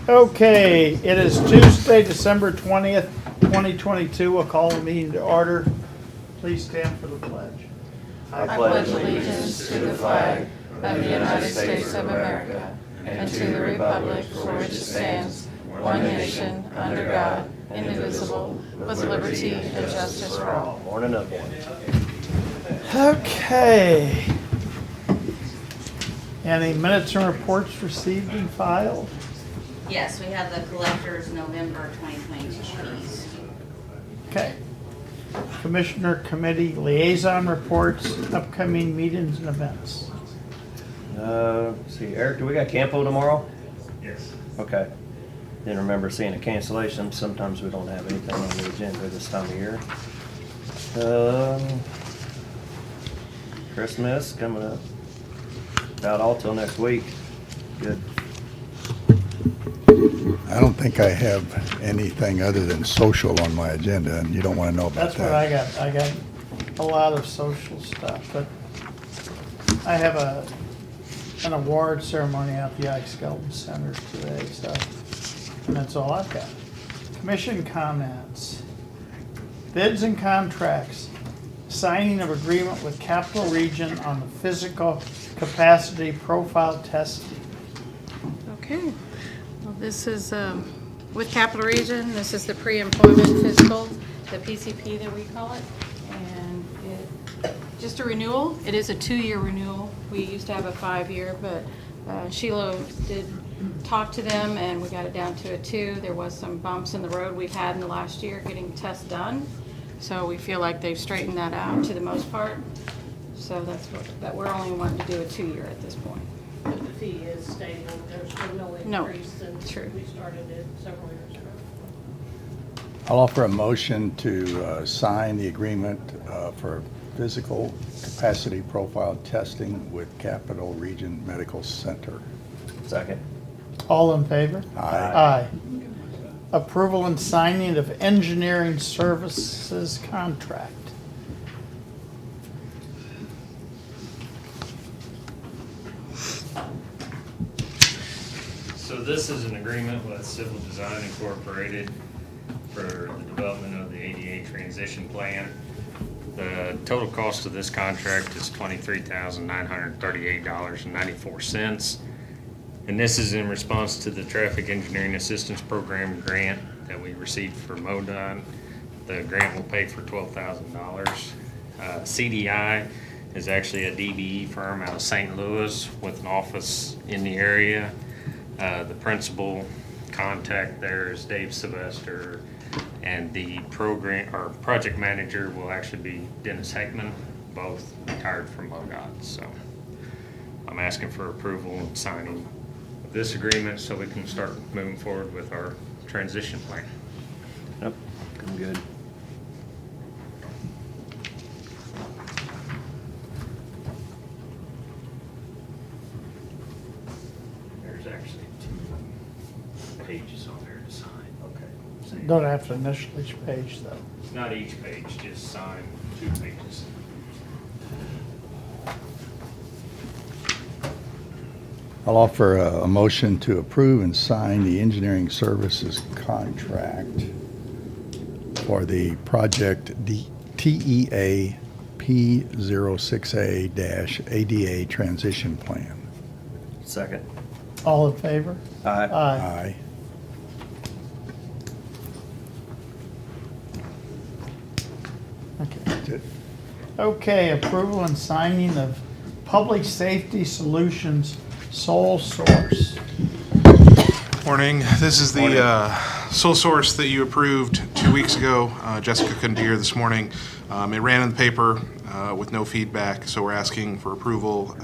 Okay, it is Tuesday, December 20th, 2022. We'll call the meeting to order. Please stand for the pledge. I pledge allegiance to the flag of the United States of America and to the republic for which it stands, one nation, under God, indivisible, with liberty and justice for all. Morning up. Okay. Any minutes and reports received and filed? Yes, we have the collector's November 2022 fees. Okay. Commissioner Committee Liaison Reports, upcoming meetings and events. Let's see, Eric, do we got Campo tomorrow? Yes. Okay. Didn't remember seeing a cancellation. Sometimes we don't have anything on the agenda this time of year. Christmas coming up. About all till next week. Good. I don't think I have anything other than social on my agenda, and you don't want to know about That's what I that. got. I got a lot of social stuff, but I have an award ceremony at the Ike Skelton Center today, so, and that's all I've got. Commission comments. Bids and contracts. Signing of agreement with Capital Region on the physical capacity profile testing. Okay, well, this is with Capital Region. This is the pre-employment physical, the PCP that we call it. And just a renewal. It is a 2-year renewal. We used to have a 5-year, but Sheila did talk to them and we got it down to a 2. There was some bumps in the road we've had in the last year getting tests done. So we feel like they've straightened that out to the most part. So that's what, that we're only wanting to do a 2-year at this point. But the fee is stable, there's been no No, increase since true. we started it several years ago. I'll offer a motion to sign the agreement for physical capacity profile testing with Capital Region Medical Center. Second. All in favor? Aye. Aye. Approval and signing of engineering services contract. So this is an agreement with Civil Design Incorporated for the development of the ADA transition plan. The total cost of this contract is $23,938.94. And this is in response to the Traffic Engineering Assistance Program grant that we received from MoDOT. The grant will pay for $12,000. CDI is actually a DBE firm out of St. Louis with an office in the area. The principal contact there is Dave Sylvester, and the program or project manager will actually be Dennis Heckman, both retired from MoDOT. So I'm asking for approval and signing of this agreement so we can start moving forward with our transition plan. Yep, I'm good. There's actually 2 pages on there to sign. Okay. Don't have to initial each page though. Not each page, just sign 2 pages. I'll offer a motion to approve and sign the engineering services contract for the project TEA P06A-ADA transition plan. Second. All in favor? Aye. Aye. Okay. Okay, approval and signing of Public Safety Solutions sole source. Morning. This is the sole source that you approved 2 weeks ago. Jessica couldn't be here this morning. It ran in the paper with no feedback, so we're asking for approval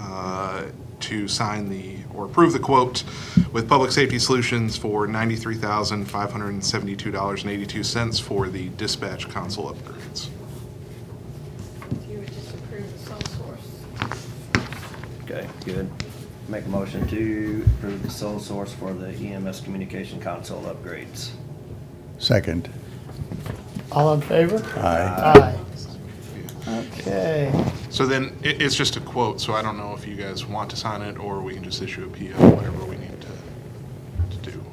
to sign or approve the quote with Public Safety Solutions for $93,572.82 for the dispatch console upgrades. If you would just approve the sole source. Okay, good. Make a motion to approve the sole source for the EMS communication console upgrades. Second. All in favor? Aye. Aye. Okay. So then it's just a quote, so I don't know if you guys want to sign it or we can just issue a PO, whatever we need to do.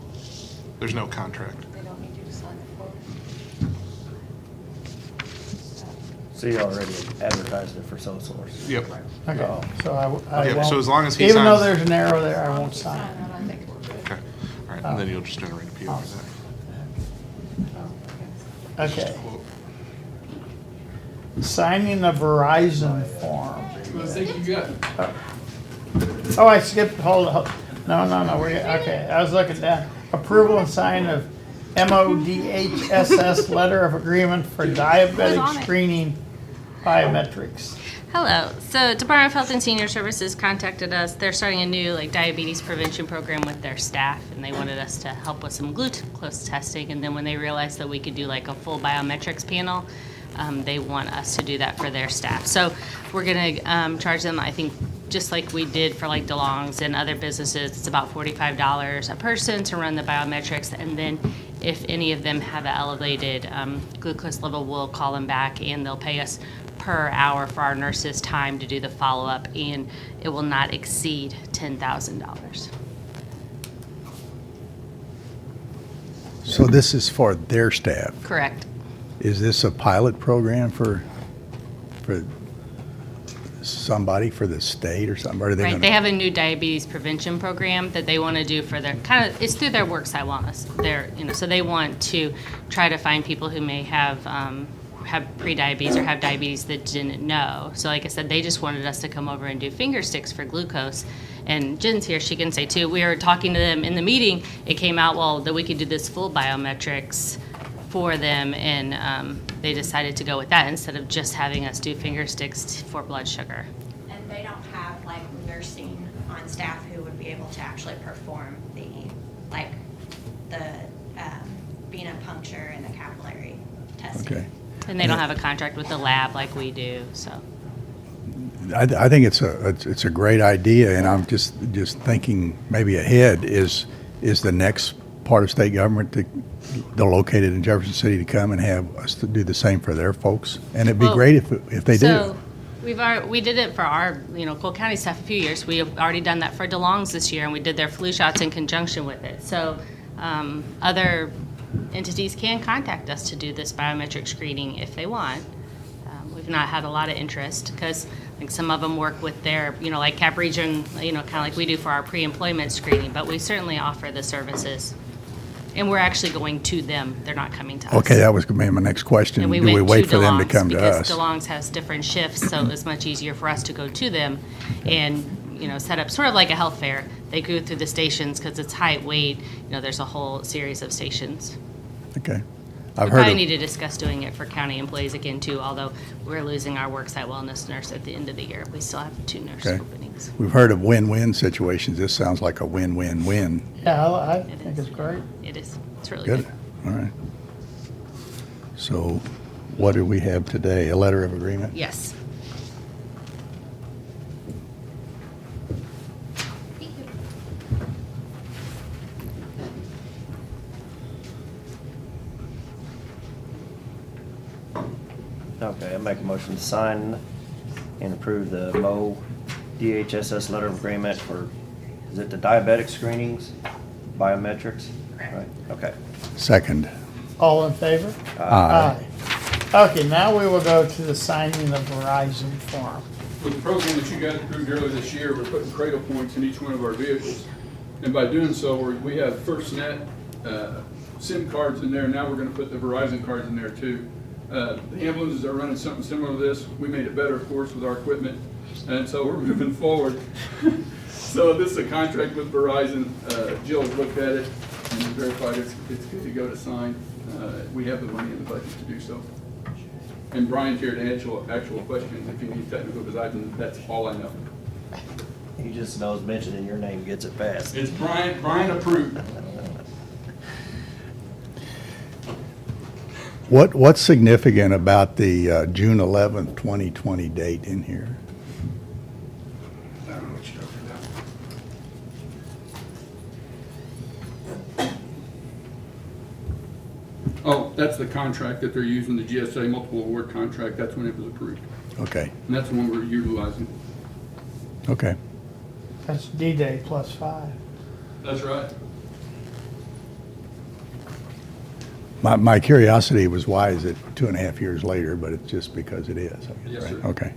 There's no contract. They don't need you to sign the quote. So you already advertised it for sole source? Yep. Okay, so I Yeah, won't. so as long as he Even though signs- there's an arrow there, I won't sign Sign it. it, I think we're good. Okay, all right, and then you'll just generate a PO for that. Okay. Signing the Verizon form. Oh, I skipped, hold on. No, okay, I was looking down. Approval and sign of MODHSS letter of agreement for diabetic screening biometrics. Hello. So Department of Health and Senior Services contacted us. They're starting a new diabetes prevention program with their staff, and they wanted us to help with some glucose testing. And then when they realized that we could do a full biometrics panel, they want us to do that for their staff. So we're going to charge them, I think, just like we did for DeLong's and other businesses. It's about $45 a person to run the biometrics, and then if any of them have an elevated glucose level, we'll call them back, and they'll pay us per hour for our nurses' time to do the follow-up, and it will not exceed $10,000. So this is for their staff. Correct. Is this a pilot program for somebody, for the state or something? Or are they Right, gonna- they have a new diabetes prevention program that they want to do for their, it's through their worksite wellness. So they want to try to find people who may have pre-diabetes or have diabetes that didn't know. So like I said, they just wanted us to come over and do finger sticks for glucose. And Jen's here, she can say too, we were talking to them in the meeting, it came out, that we could do this full biometrics for them, and they decided to go with that instead of just having us do finger sticks for blood sugar. And they don't have nursing on staff who would be able to actually perform the vena puncture and the capillary testing. Okay. And they don't have a contract with the lab like we do, so. I think it's a great idea, and I'm just thinking maybe ahead. Is the next part of state government they're located in Jefferson City to come and have us to do the same for their folks? And it'd be Well, great if they So do. we did it for our, Cole County staff a few years. We have already done that for DeLong's this year, and we did their flu shots in conjunction with it. So other entities can contact us to do this biometric screening if they want. We've not had a lot of interest because some of them work with their, like Cap Region, kind of like we do for our pre-employment screening, but we certainly offer the services. And we're actually going to them. They're not coming to us. Okay, that was going to be my next question. And Do we went wait for them to DeLong's come to us? Because DeLong's has different shifts, so it's much easier for us to go to them and, set up sort of like a health fair. They go through the stations because it's height, weight, there's a whole series of stations. Okay. We I've heard probably of, need to discuss doing it for county employees again too, although we're losing our worksite wellness nurse at the end of the year. We still have 2 nurse Okay. openings. we've heard of win-win situations. This sounds like a win-win-win. Yeah, I It think is. it's great. It is. It's really Good. good. All right. So what do we have today? A letter of agreement? Yes. Okay, I make a motion to sign and approve the Mo DHSS letter of agreement for, is it the diabetic screenings, biometrics? Right, okay. Second. All in favor? Aye. Okay, now we will go to the signing of Verizon form. With the program that you guys approved earlier this year, we're putting Cradle points in each one of our vehicles. And by doing so, we have FirstNet SIM cards in there. Now we're going to put the Verizon cards in there too. The ambulances are running something similar to this. We made it better, of course, with our equipment. And so we're moving forward. So this is a contract with Verizon. Jill has looked at it and verified it's good to go to sign. We have the money in the budget to do so. And Brian's here to answer actual questions if you need technical, because that's all I know. He just knows mentioning your name gets it passed. It's Brian approved. What's significant about the June 11th, 2020 date in here? I don't know what you're talking about. Oh, that's the contract that they're using, the GSA multiple award contract. That's when it was approved. Okay, And that's the one we're utilizing. okay. That's D-Day plus 5. That's right. My curiosity was, why is it 2.5 years later? But it's just because it is, I guess, Yes, right? sir. Okay.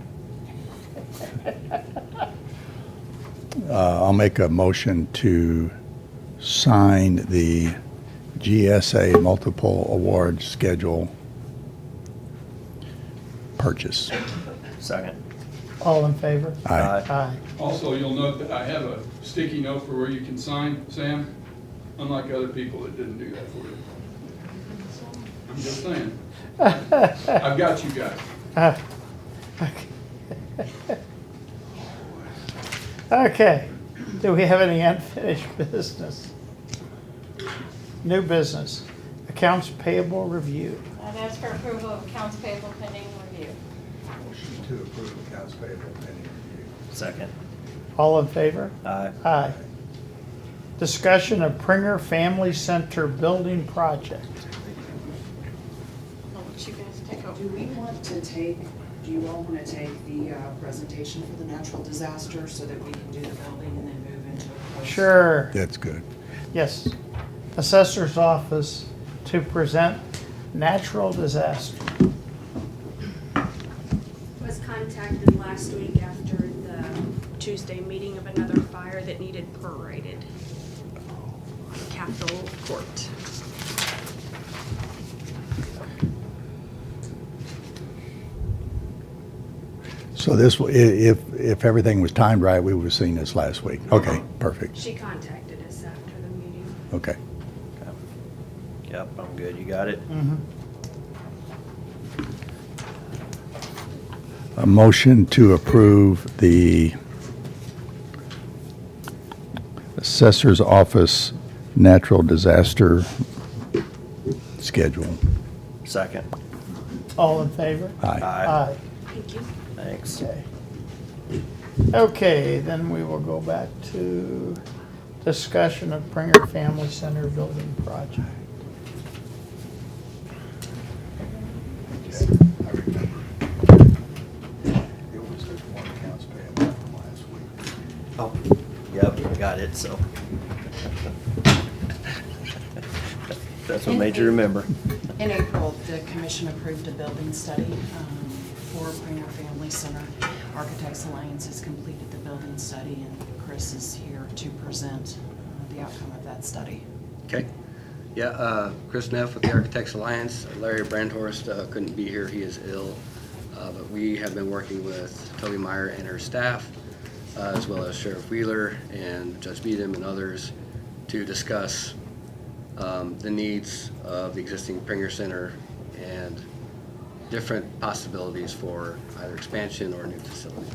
I'll make a motion to sign the GSA multiple award schedule purchase. Second. All in favor? Aye. Aye. Also, you'll note that I have a sticky note for where you can sign, Sam, unlike other people that didn't do that for you. I'm just saying. I've got you guys. Okay, do we have any unfinished business? New business, accounts payable review. I'd ask for approval of accounts payable pending review. Motion to approve accounts payable pending review. Second. All in favor? Aye. Aye. Discussion of Pringer Family Center building project. I'll let you guys take over. Do you all want to take the presentation for the natural disaster so that we can do the building and then move into a closed? Sure, That's good. yes. Assessor's office to present natural disaster. Was contacted last week after the Tuesday meeting of another fire that needed prorated on Capitol Court. So this, if everything was timed right, we would have seen this last week. Okay, perfect. She contacted us after the meeting. Okay. Yep, I'm good. You got it? A motion to approve the Assessor's Office natural disaster schedule. Second. All in favor? Aye. Aye. Thank you. Thanks. Okay. Okay, then we will go back to discussion of Pringer Family Center building project. I remember. It was just one accounts payable from last week. Oh, yep, got it, so. That's what made you remember. In April, the commission approved a building study for Pringer Family Center. Architects Alliance has completed the building study, and Chris is here to present the outcome of that study. Okay. Yeah, Chris Neff with the Architects Alliance. Larry Brandhorst couldn't be here, he is ill. But we have been working with Toby Meyer and her staff, as well as Sheriff Wheeler and Judge Beadham and others, to discuss the needs of the existing Pringer Center and different possibilities for either expansion or a new facility.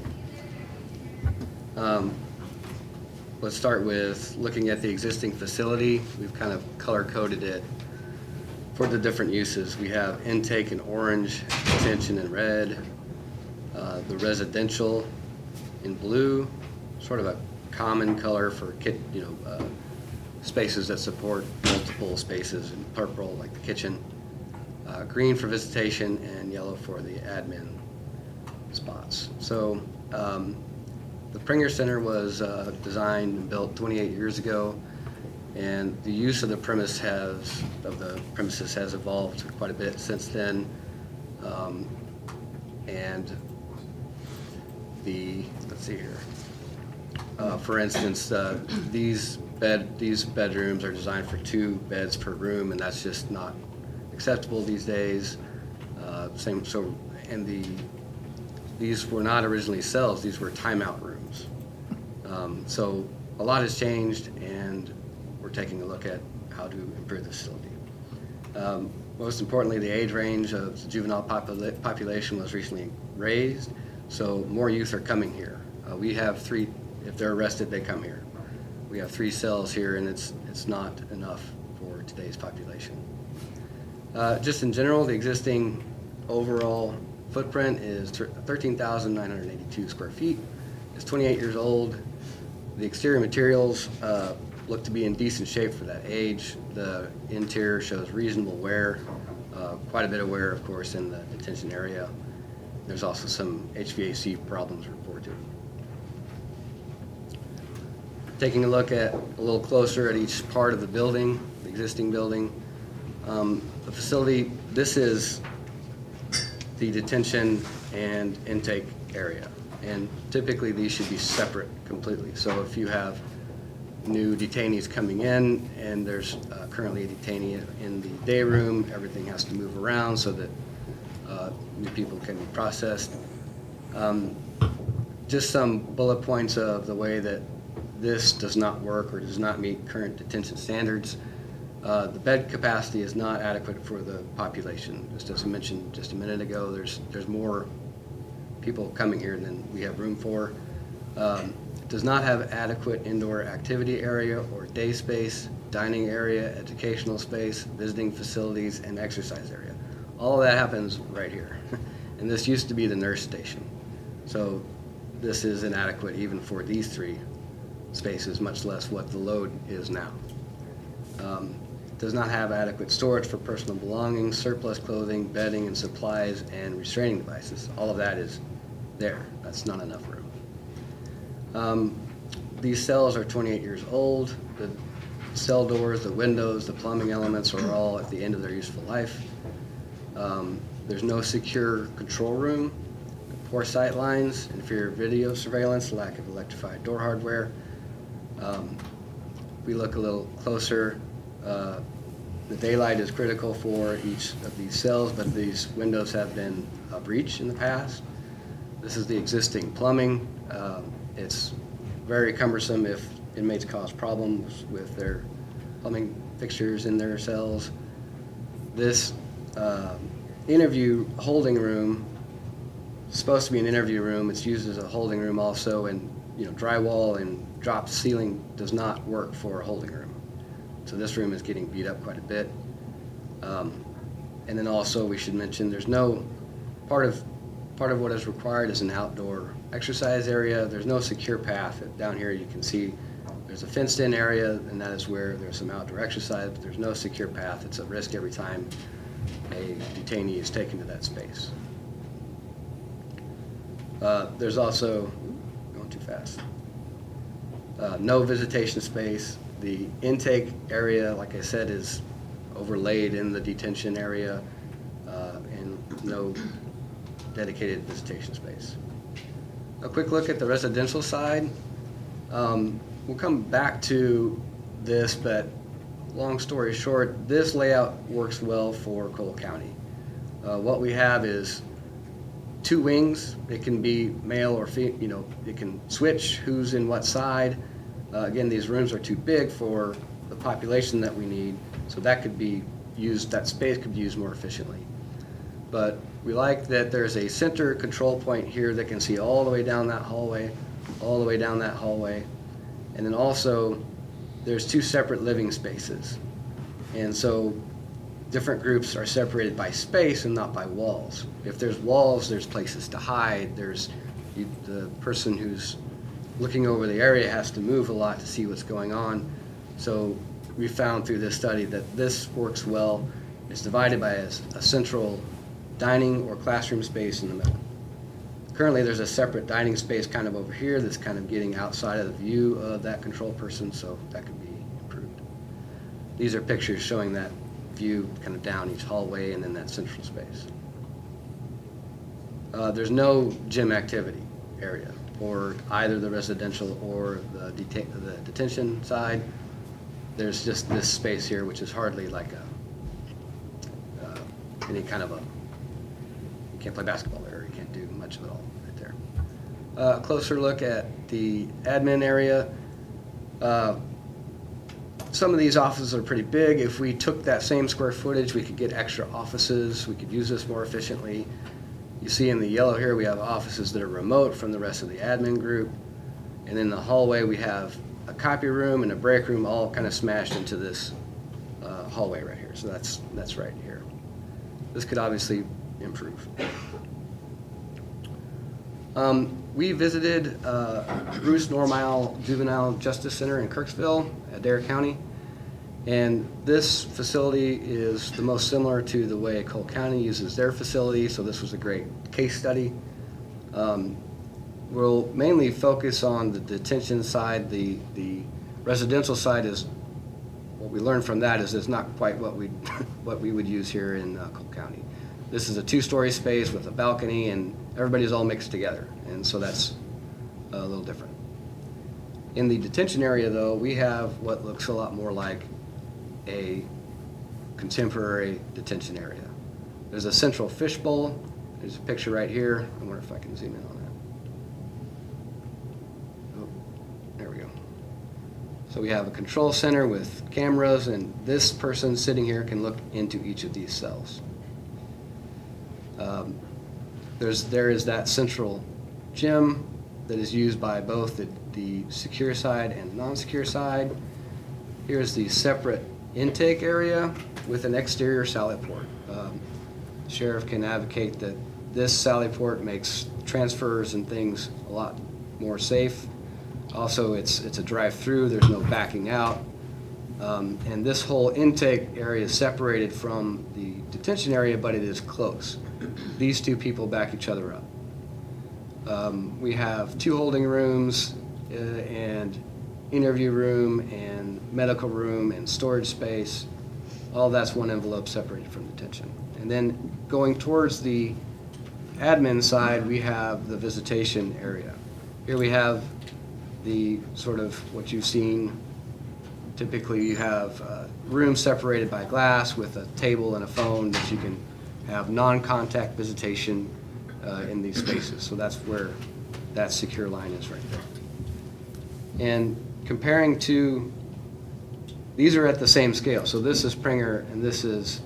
Let's start with looking at the existing facility. We've kind of color-coded it for the different uses. We have intake in orange, detention in red, the residential in blue, sort of a common color for spaces that support multiple spaces, in purple like the kitchen, green for visitation, and yellow for the admin spots. So the Pringer Center was designed and built 28 years ago, and the use of the premises has evolved quite a bit since then. And let's see here. For instance, these bedrooms are designed for 2 beds per room, and that's just not acceptable these days. These were not originally cells; these were timeout rooms. So a lot has changed, and we're taking a look at how to improve the facility. Most importantly, the age range of the juvenile population was recently raised, so more youth are coming here. We have 3. If they're arrested, they come here. We have 3 cells here, and it's not enough for today's population. Just in general, the existing overall footprint is 13,982 square feet. It's 28 years old. The exterior materials look to be in decent shape for that age. The interior shows reasonable wear, quite a bit of wear, of course, in the detention area. There's also some HVAC problems reported. Taking a look at a little closer at each part of the building, the existing building, The facility, this is the detention and intake area. And typically, these should be separate completely. So if you have new detainees coming in and there's currently a detainee in the day room, everything has to move around so that new people can be processed. Just some bullet points of the way that this does not work or does not meet current detention standards. The bed capacity is not adequate for the population. Just as I mentioned just a minute ago, there's more people coming here than we have room for. It does not have adequate indoor activity area or day space, dining area, educational space, visiting facilities, and exercise area. All of that happens right here. And this used to be the nurse station. So this is inadequate even for these three spaces, much less what the load is now. Does not have adequate storage for personal belongings, surplus clothing, bedding and supplies, and restraining devices. All of that is there. That's not enough room. These cells are 28 years old. The cell doors, the windows, the plumbing elements are all at the end of their useful life. There's no secure control room, poor sight lines, inferior video surveillance, lack of electrified door hardware. We look a little closer. The daylight is critical for each of these cells, but these windows have been breached in the past. This is the existing plumbing. It's very cumbersome if inmates cause problems with their plumbing fixtures in their cells. This interview holding room is supposed to be an interview room. It's used as a holding room also, and drywall and drop ceiling does not work for a holding room. So this room is getting beat up quite a bit. And then also we should mention there's no part of what is required is an outdoor exercise area. There's no secure path. Down here you can see there's a fenced in area, and that is where there's some outdoor exercise, but there's no secure path. It's a risk every time a detainee is taken to that space. There's also, going too fast, no visitation space. The intake area, like I said, is overlaid in the detention area, and no dedicated visitation space. A quick look at the residential side. We'll come back to this, but long story short, this layout works well for Cole County. What we have is two wings. It can be male or female, it can switch who's in what side. Again, these rooms are too big for the population that we need, so that could be used, that space could be used more efficiently. But we like that there's a center control point here that can see all the way down that hallway, all the way down that hallway. And then also, there's two separate living spaces. And so different groups are separated by space and not by walls. If there's walls, there's places to hide. The person who's looking over the area has to move a lot to see what's going on. So we found through this study that this works well. It's divided by a central dining or classroom space in the middle. Currently, there's a separate dining space kind of over here that's kind of getting outside of the view of that control person, so that could be improved. These are pictures showing that view kind of down each hallway and then that central space. There's no gym activity area for either the residential or the detention side. There's just this space here, which is hardly like any kind of you can't play basketball there, you can't do much of it all right there. Closer look at the admin area. Some of these offices are pretty big. If we took that same square footage, we could get extra offices. We could use this more efficiently. You see in the yellow here, we have offices that are remote from the rest of the admin group. And in the hallway, we have a copy room and a break room all kind of smashed into this hallway right here. So that's right here. This could obviously improve. We visited Bruce Normile Juvenile Justice Center in Kirksville, Adair County. And this facility is the most similar to the way Cole County uses their facility, so this was a great case study. We'll mainly focus on the detention side. The residential side is what we learned from that is it's not quite what we would use here in Cole County. This is a 2-story space with a balcony, and everybody's all mixed together, and so that's a little different. In the detention area, though, we have what looks a lot more like a contemporary detention area. There's a central fishbowl. There's a picture right here. I wonder if I can zoom in on that. Oh, there we go. So we have a control center with cameras, and this person sitting here can look into each of these cells. There is that central gym that is used by both the secure side and non-secure side. Here's the separate intake area with an exterior sally port. Sheriff can advocate that this sally port makes transfers and things a lot more safe. Also, it's a drive-through, there's no backing out. And this whole intake area is separated from the detention area, but it is close. These two people back each other up. We have 2 holding rooms and interview room and medical room and storage space. All that's one envelope separated from detention. And then going towards the admin side, we have the visitation area. Here we have the sort of what you've seen. Typically you have rooms separated by glass with a table and a phone that you can have non-contact visitation in these spaces. So that's where that secure line is right there. And comparing to, these are at the same scale. So this is Pringer and this is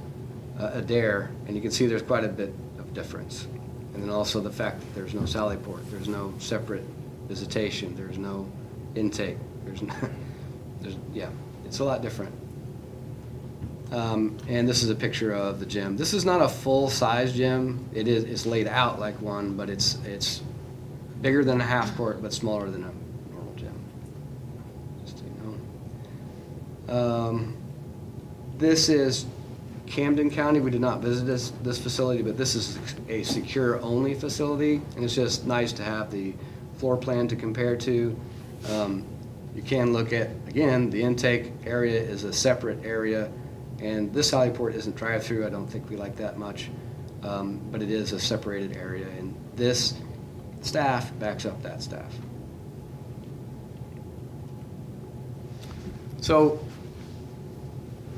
Adair, and you can see there's quite a bit of difference. And then also the fact that there's no sally port, there's no separate visitation, there's no intake, yeah, it's a lot different. And this is a picture of the gym. This is not a full-size gym. It's laid out like one, but it's bigger than a half court, but smaller than a normal gym. Just so you know. This is Camden County. We did not visit this facility, but this is a secure-only facility, and it's just nice to have the floor plan to compare to. You can look at, again, the intake area is a separate area, and this sally port isn't drive-through. I don't think we like that much, but it is a separated area, and this staff backs up that staff. So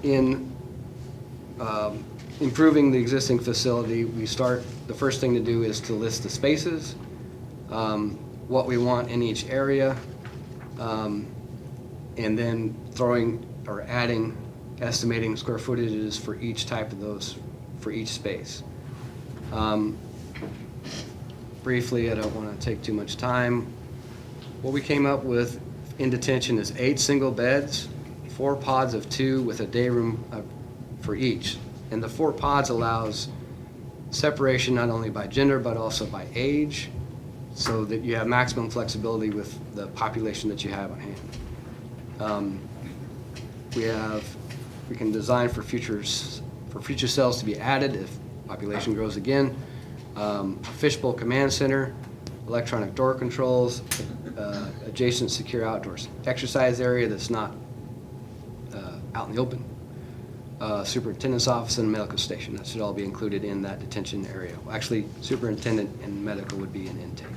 in improving the existing facility, the first thing to do is to list the spaces, what we want in each area, and then estimating square footages for each type of those, for each space. Briefly, I don't want to take too much time. What we came up with in detention is 8 single beds, 4 pods of 2 with a day room for each. And the 4 pods allows separation not only by gender but also by age, so that you have maximum flexibility with the population that you have on hand. We can design for future cells to be added if population grows again. Fishbowl command center, electronic door controls, adjacent secure outdoors exercise area that's not out in the open. Superintendent's office and medical station. That should all be included in that detention area. Well, actually, superintendent and medical would be an intake.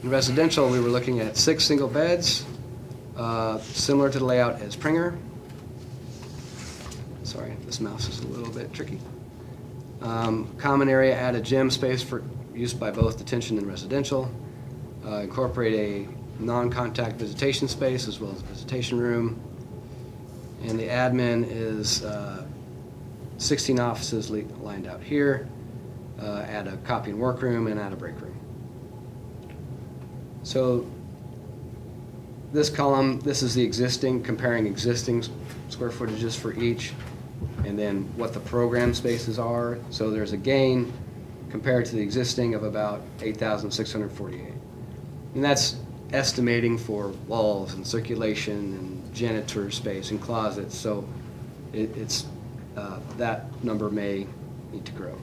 In residential, we were looking at 6 single beds, similar to the layout as Pringer. Sorry, this mouse is a little bit tricky. Common area, add a gym space for use by both detention and residential. Incorporate a non-contact visitation space as well as a visitation room. And the admin is 16 offices lined out here. Add a copy and work room and add a break room. So this column, this is the existing, comparing existing square footages for each, and then what the program spaces are. So there's a gain compared to the existing of about 8,648. And that's estimating for walls and circulation and janitor space and closets. So it's that number may need to grow.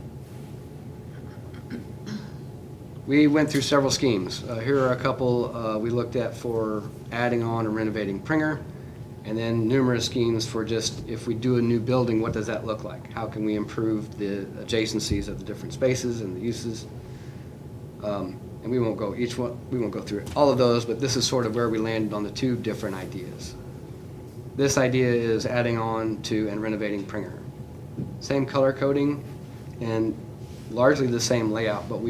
We went through several schemes. Here are a couple we looked at for adding on and renovating Pringer, And then numerous schemes for just, if we do a new building, what does that look like? How can we improve the adjacencies of the different spaces and the uses? And we won't go through all of those, but this is sort of where we landed on the two different ideas. This idea is adding on to and renovating Pringer. Same color coding and largely the same layout, but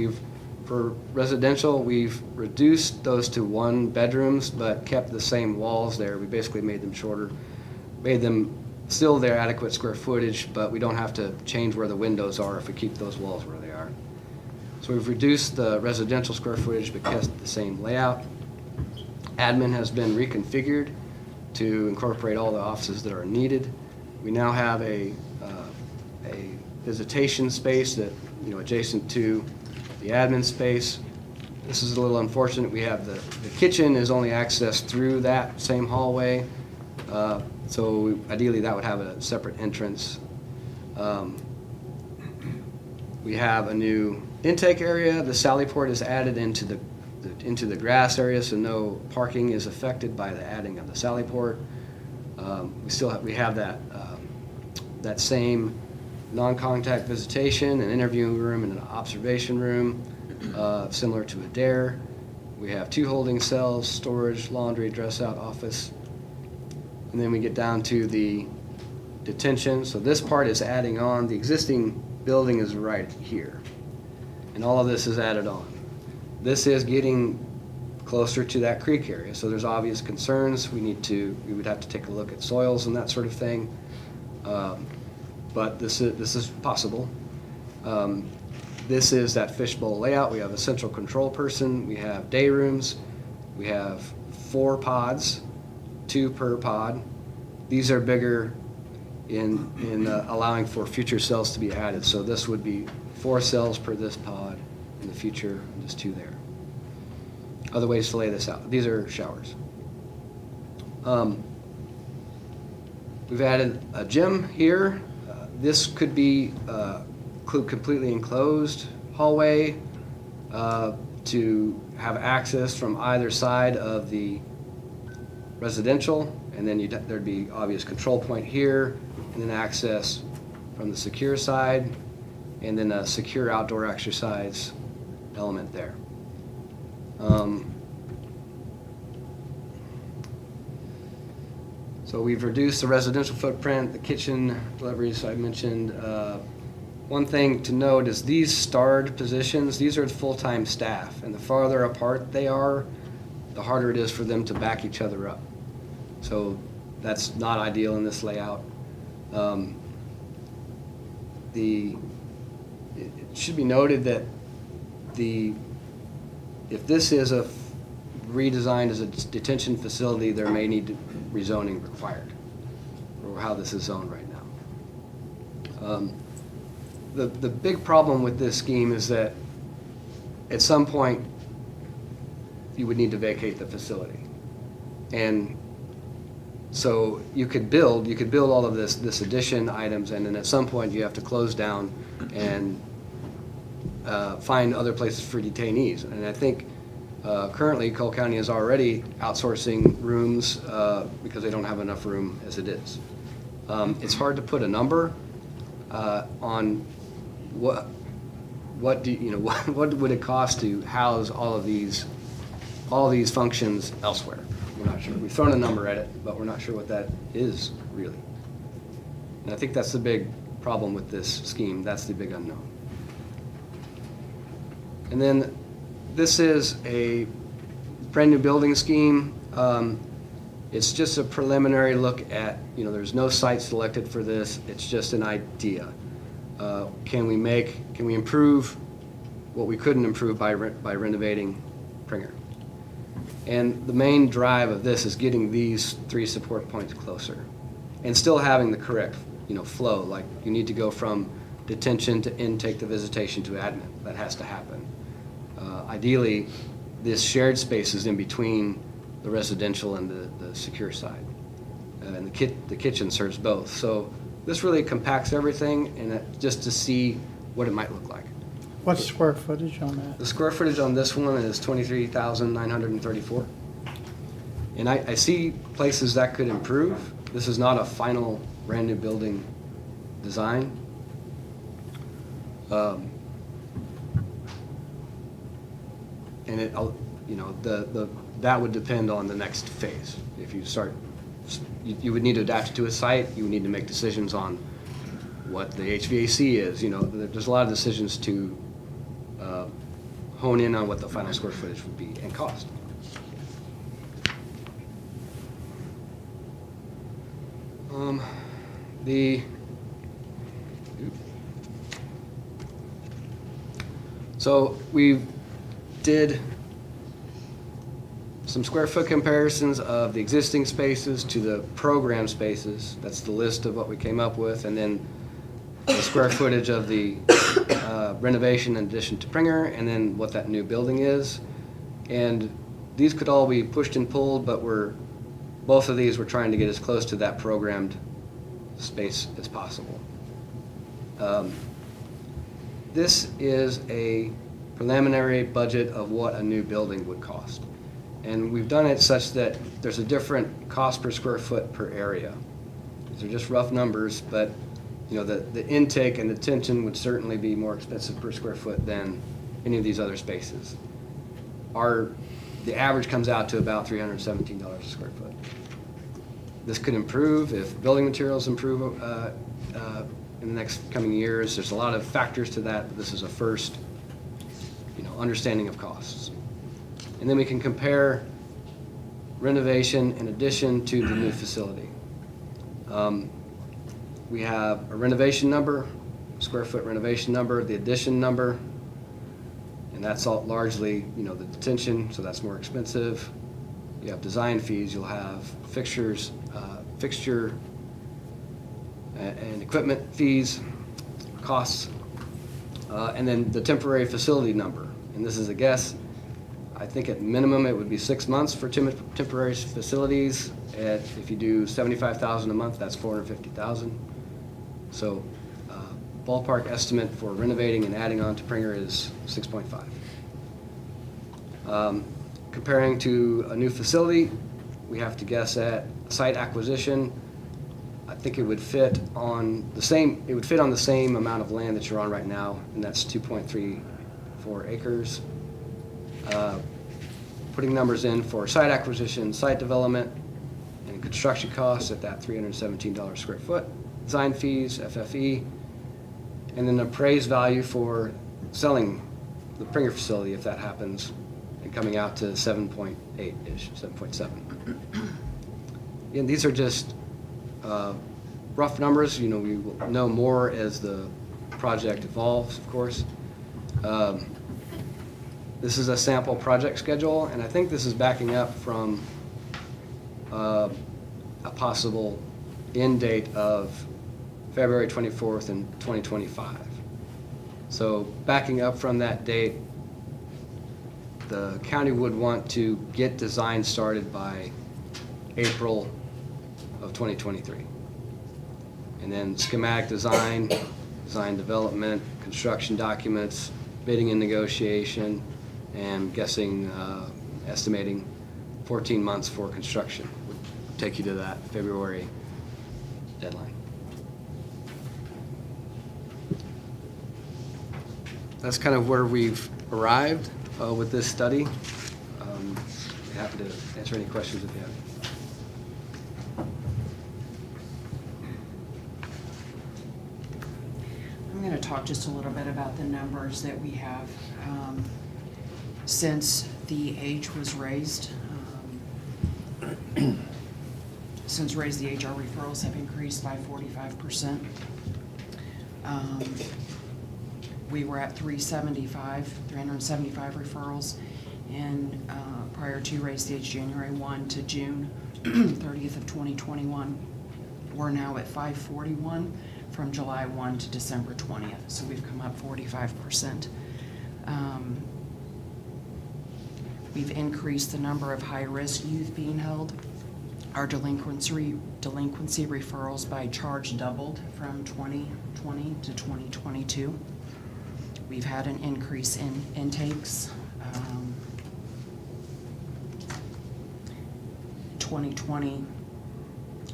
for residential, we've reduced those to 1 bedrooms, but kept the same walls there. We basically made them shorter, made them still their adequate square footage, but we don't have to change where the windows are if we keep those walls where they are. So we've reduced the residential square footage, but kept the same layout. Admin has been reconfigured to incorporate all the offices that are needed. We now have a visitation space that, adjacent to the admin space. This is a little unfortunate. We have the kitchen is only accessed through that same hallway. So ideally that would have a separate entrance. We have a new intake area. The Sally Port is added into the grass area, so no parking is affected by the adding of the Sally Port. We have that same non-contact visitation, an interviewing room, and an observation room, similar to a DARE. We have 2 holding cells, storage, laundry, dress-out office. And then we get down to the detention. So this part is adding on. The existing building is right here. And all of this is added on. This is getting closer to that creek area. So there's obvious concerns. We would have to take a look at soils and that sort of thing. But this is possible. This is that fishbowl layout. We have a central control person. We have day rooms. We have 4 pods, 2 per pod. These are bigger in allowing for future cells to be added. So this would be 4 cells per this pod in the future, and just 2 there. Other ways to lay this out. These are showers. We've added a gym here. This could be completely enclosed hallway to have access from either side of the residential, and then there'd be obvious control point here, and then access from the secure side, and then a secure outdoor exercise element there. So we've reduced the residential footprint, the kitchen deliveries I mentioned. One thing to note is these starred positions, these are full-time staff, and the farther apart they are, the harder it is for them to back each other up. So that's not ideal in this layout. It should be noted that if this is redesigned as a detention facility, there may need rezoning required, or how this is zoned right now. The big problem with this scheme is that at some point you would need to vacate the facility, and so you could build all of this addition items, and then at some point you have to close down and find other places for detainees. And I think currently Cole County is already outsourcing rooms because they don't have enough room as it is. It's hard to put a number on what would it cost to house all these functions elsewhere. We're not sure. We've thrown a number at it, but we're not sure what that is really. And I think that's the big problem with this scheme. That's the big unknown. And then this is a brand new building scheme. It's just a preliminary look at, there's no site selected for this. It's just an idea. Can we improve what we couldn't improve by renovating Pringer? And the main drive of this is getting these 3 support points closer and still having the correct, flow. Like you need to go from detention to intake to visitation to admin. That has to happen. Ideally, this shared space is in between the residential and the secure side. And the kitchen serves both. So this really compacts everything, and just to see what it might look like. What's square footage on that? The square footage on this one is 23,934. And I see places that could improve. This is not a final brand-new building design. And it, you know, that would depend on the next phase. If you start, you would need to adapt it to a site, you would need to make decisions on what the HVAC is, you know, there's a lot of decisions to hone in on what the final square footage would be and cost. So we did some square foot comparisons of the existing spaces to the program spaces. That's the list of what we came up with, and then the square footage of the renovation in addition to Pringer, and then what that new building is. And these could all be pushed and pulled, but both of these we're trying to get as close to that programmed space as possible. This is a preliminary budget of what a new building would cost. And we've done it such that there's a different cost per square foot per area. These are just rough numbers, but you know, the intake and the tension would certainly be more expensive per square foot than any of these other spaces. The average comes out to about $317 a square foot. This could improve if building materials improve in the next coming years. There's a lot of factors to that, but this is a first, you know, understanding of costs. And then we can compare renovation in addition to the new facility. We have a renovation number, square foot renovation number, the addition number, and that's all largely, you know, the detention, so that's more expensive. You have design fees, you'll have fixtures, fixture and equipment fees, costs, and then the temporary facility number. And this is a guess. I think at minimum it would be 6 months for temporary facilities. If you do $75,000 a month, that's $450,000. So ballpark estimate for renovating and adding on to Pringer is 6.5. Comparing to a new facility, we have to guess at site acquisition. I think it would fit on the same. It would fit on the same amount of land that you're on right now, and that's 2.34 acres. Putting numbers in for site acquisition, site development, and construction costs at that $317 square foot, design fees, FFE, and then appraised value for selling the Pringer facility if that happens, and coming out to 7.8-ish, 7.7. And these are just rough numbers. You know, we will know more as the project evolves, of course. This is a sample project schedule, and I think this is backing up from a possible end date of February 24th in 2025. So backing up from that date, the county would want to get design started by April of 2023. And then schematic design, design development, construction documents, bidding and negotiation, and guessing, estimating 14 months for construction would take you to that February deadline. That's kind of where we've arrived with this study. Happy to answer any questions if you have. I'm going to talk just a little bit about the numbers that we have. Since the age was raised, since raised, the HR referrals have increased by 45%. We were at 375 referrals, and prior to raise the age January 1 to June 30th of 2021, we're now at 541 from July 1 to December 20th. So we've come up 45%. We've increased the number of high-risk youth being held. Our delinquency referrals by charge doubled from 2020 to 2022. We've had an increase in intakes. 2020,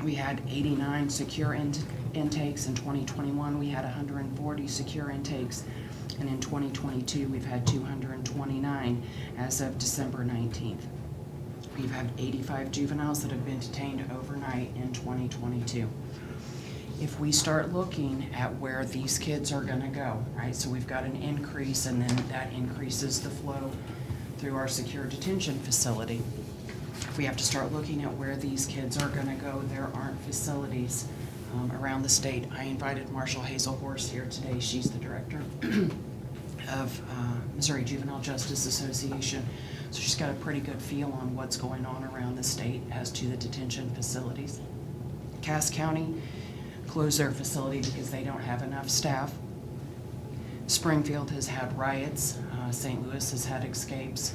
we had 89 secure intakes. In 2021, we had 140 secure intakes. And in 2022, we've had 229 as of December 19th. We've had 85 juveniles that have been detained overnight in 2022. If we start looking at where these kids are gonna go, right? So we've got an increase, and then that increases the flow through our secure detention facility. We have to start looking at where these kids are gonna go. There aren't facilities around the state. I invited Marshall Hazelhorst here today. She's the director of Missouri Juvenile Justice Association. So she's got a pretty good feel on what's going on around the state as to the detention facilities. Cass County closed their facility because they don't have enough staff. Springfield has had riots. St. Louis has had escapes.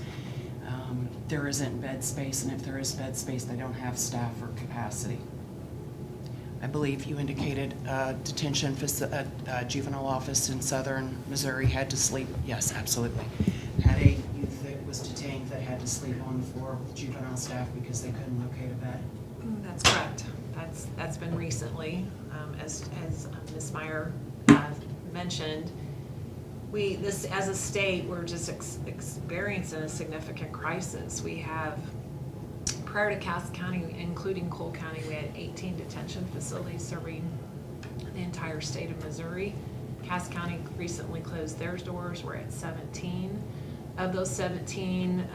There isn't bed space, and if there is bed space, they don't have staff or capacity. I believe you indicated detention, juvenile office in southern Missouri had to sleep. Yes, absolutely. Had a youth that was detained that had to sleep on the floor with juvenile staff because they couldn't locate a bed. That's correct. That's been recently, as Ms. Meyer mentioned. This as a state, we're just experiencing a significant crisis. We have, prior to Cass County, including Cole County, we had 18 detention facilities serving the entire state of Missouri. Cass County recently closed their doors. We're at 17. Of those 17,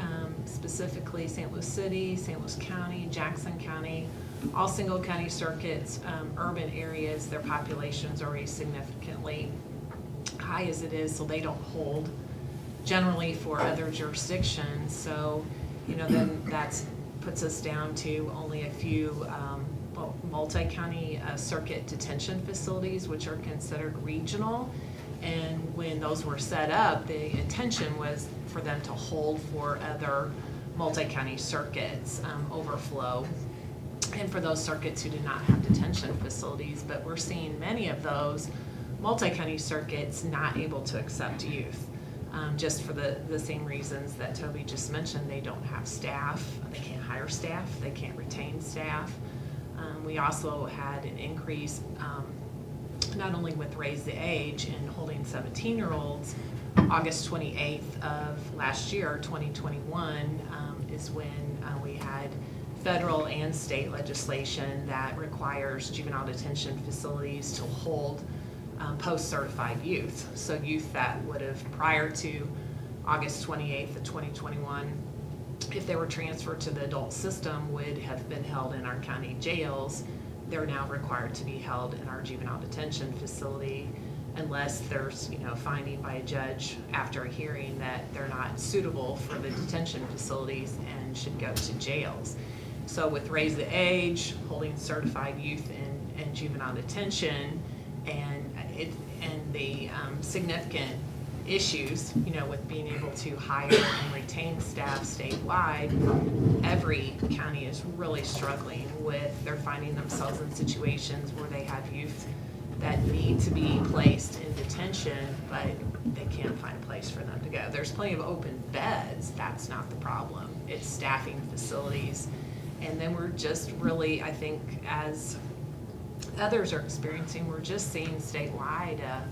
specifically St. Louis City, St. Louis County, Jackson County, all single county circuits, urban areas, their population's already significantly high as it is, so they don't hold generally for other jurisdictions. So, then that's puts us down to only a few multi-county circuit detention facilities, which are considered regional. And when those were set up, the intention was for them to hold for other multi-county circuits overflow, and for those circuits who did not have detention facilities. But we're seeing many of those multi-county circuits not able to accept youth, just for the same reasons that Toby just mentioned. They don't have staff, they can't hire staff, they can't retain staff. We also had an increase, not only with Raise the Age and holding 17-year-olds. August 28th of last year, 2021, is when we had federal and state legislation that requires juvenile detention facilities to hold post-certified youth. So youth that would have, prior to August 28th of 2021, if they were transferred to the adult system, would have been held in our county jails. They're now required to be held in our juvenile detention facility unless there's, finding by a judge after a hearing that they're not suitable for the detention facilities and should go to jails. So with Raise the Age, holding certified youth in juvenile detention, and the significant issues, with being able to hire and retain staff statewide, every county is really struggling with, they're finding themselves in situations where they have youth that need to be placed in detention, but they can't find a place for them to go. There's plenty of open beds, that's not the problem. It's staffing facilities. And then we're just really, I think, as others are experiencing, we're just seeing statewide a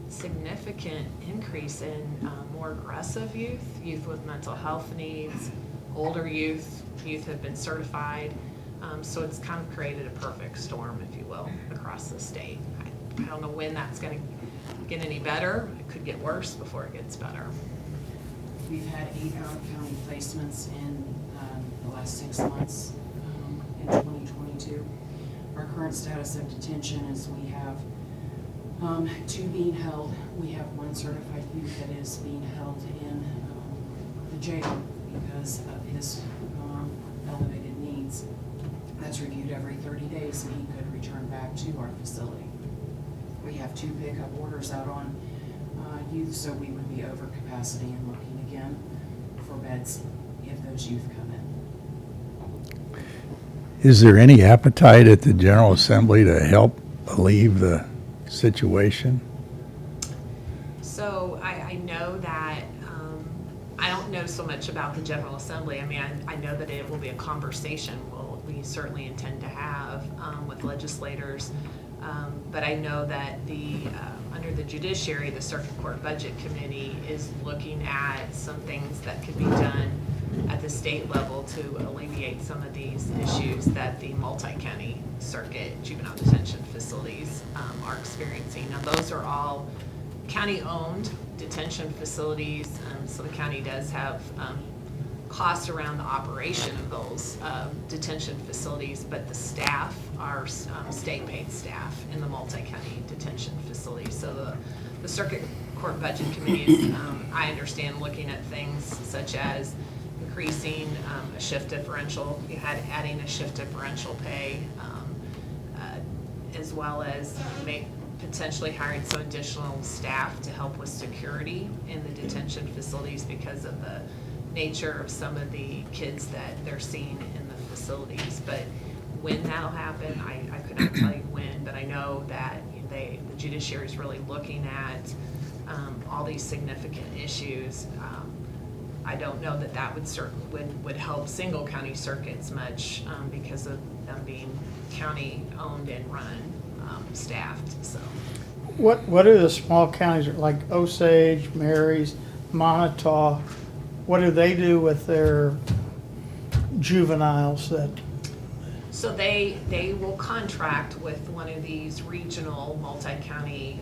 significant increase in more aggressive youth with mental health needs, older youth have been certified. So it's kind of created a perfect storm, if you will, across the state. I don't know when that's going to get any better. It could get worse before it gets better. We've had 8 out-of-county placements in the last 6 months in 2022. Our current status of detention is we have 2 being held. We have 1 certified youth that is being held in the jail because of his elevated needs. That's reviewed every 30 days, and he could return back to our facility. We have 2 pickup orders out on youth, so we would be over capacity and looking again for beds if those youth come in. Is there any appetite at the General Assembly to help alleviate the situation? So I know that, I don't know so much about the General Assembly. I mean, I know that it will be a conversation. we certainly intend to have with legislators. But I know that under the judiciary, the Circuit Court Budget Committee is looking at some things that could be done at the state level to alleviate some of these issues that the multi-county circuit juvenile detention facilities are experiencing. Now, those are all county-owned detention facilities, so the county does have costs around the operation of those detention facilities, but the staff are state-paid staff in the multi-county detention facilities. So the Circuit Court Budget Committee is, I understand, looking at things such as increasing a shift differential, adding a shift differential pay, as well as potentially hiring some additional staff to help with security in the detention facilities because of the nature of some of the kids that they're seeing in the facilities. But when that'll happen, I could not tell you when, but I know that the judiciary is really looking at all these significant issues. I don't know that would help single county circuits much because of them being county owned and run, staffed. So What do the small counties like Osage, Marys, Montauk? What do they do with their juveniles that? So they will contract with one of these regional multi-county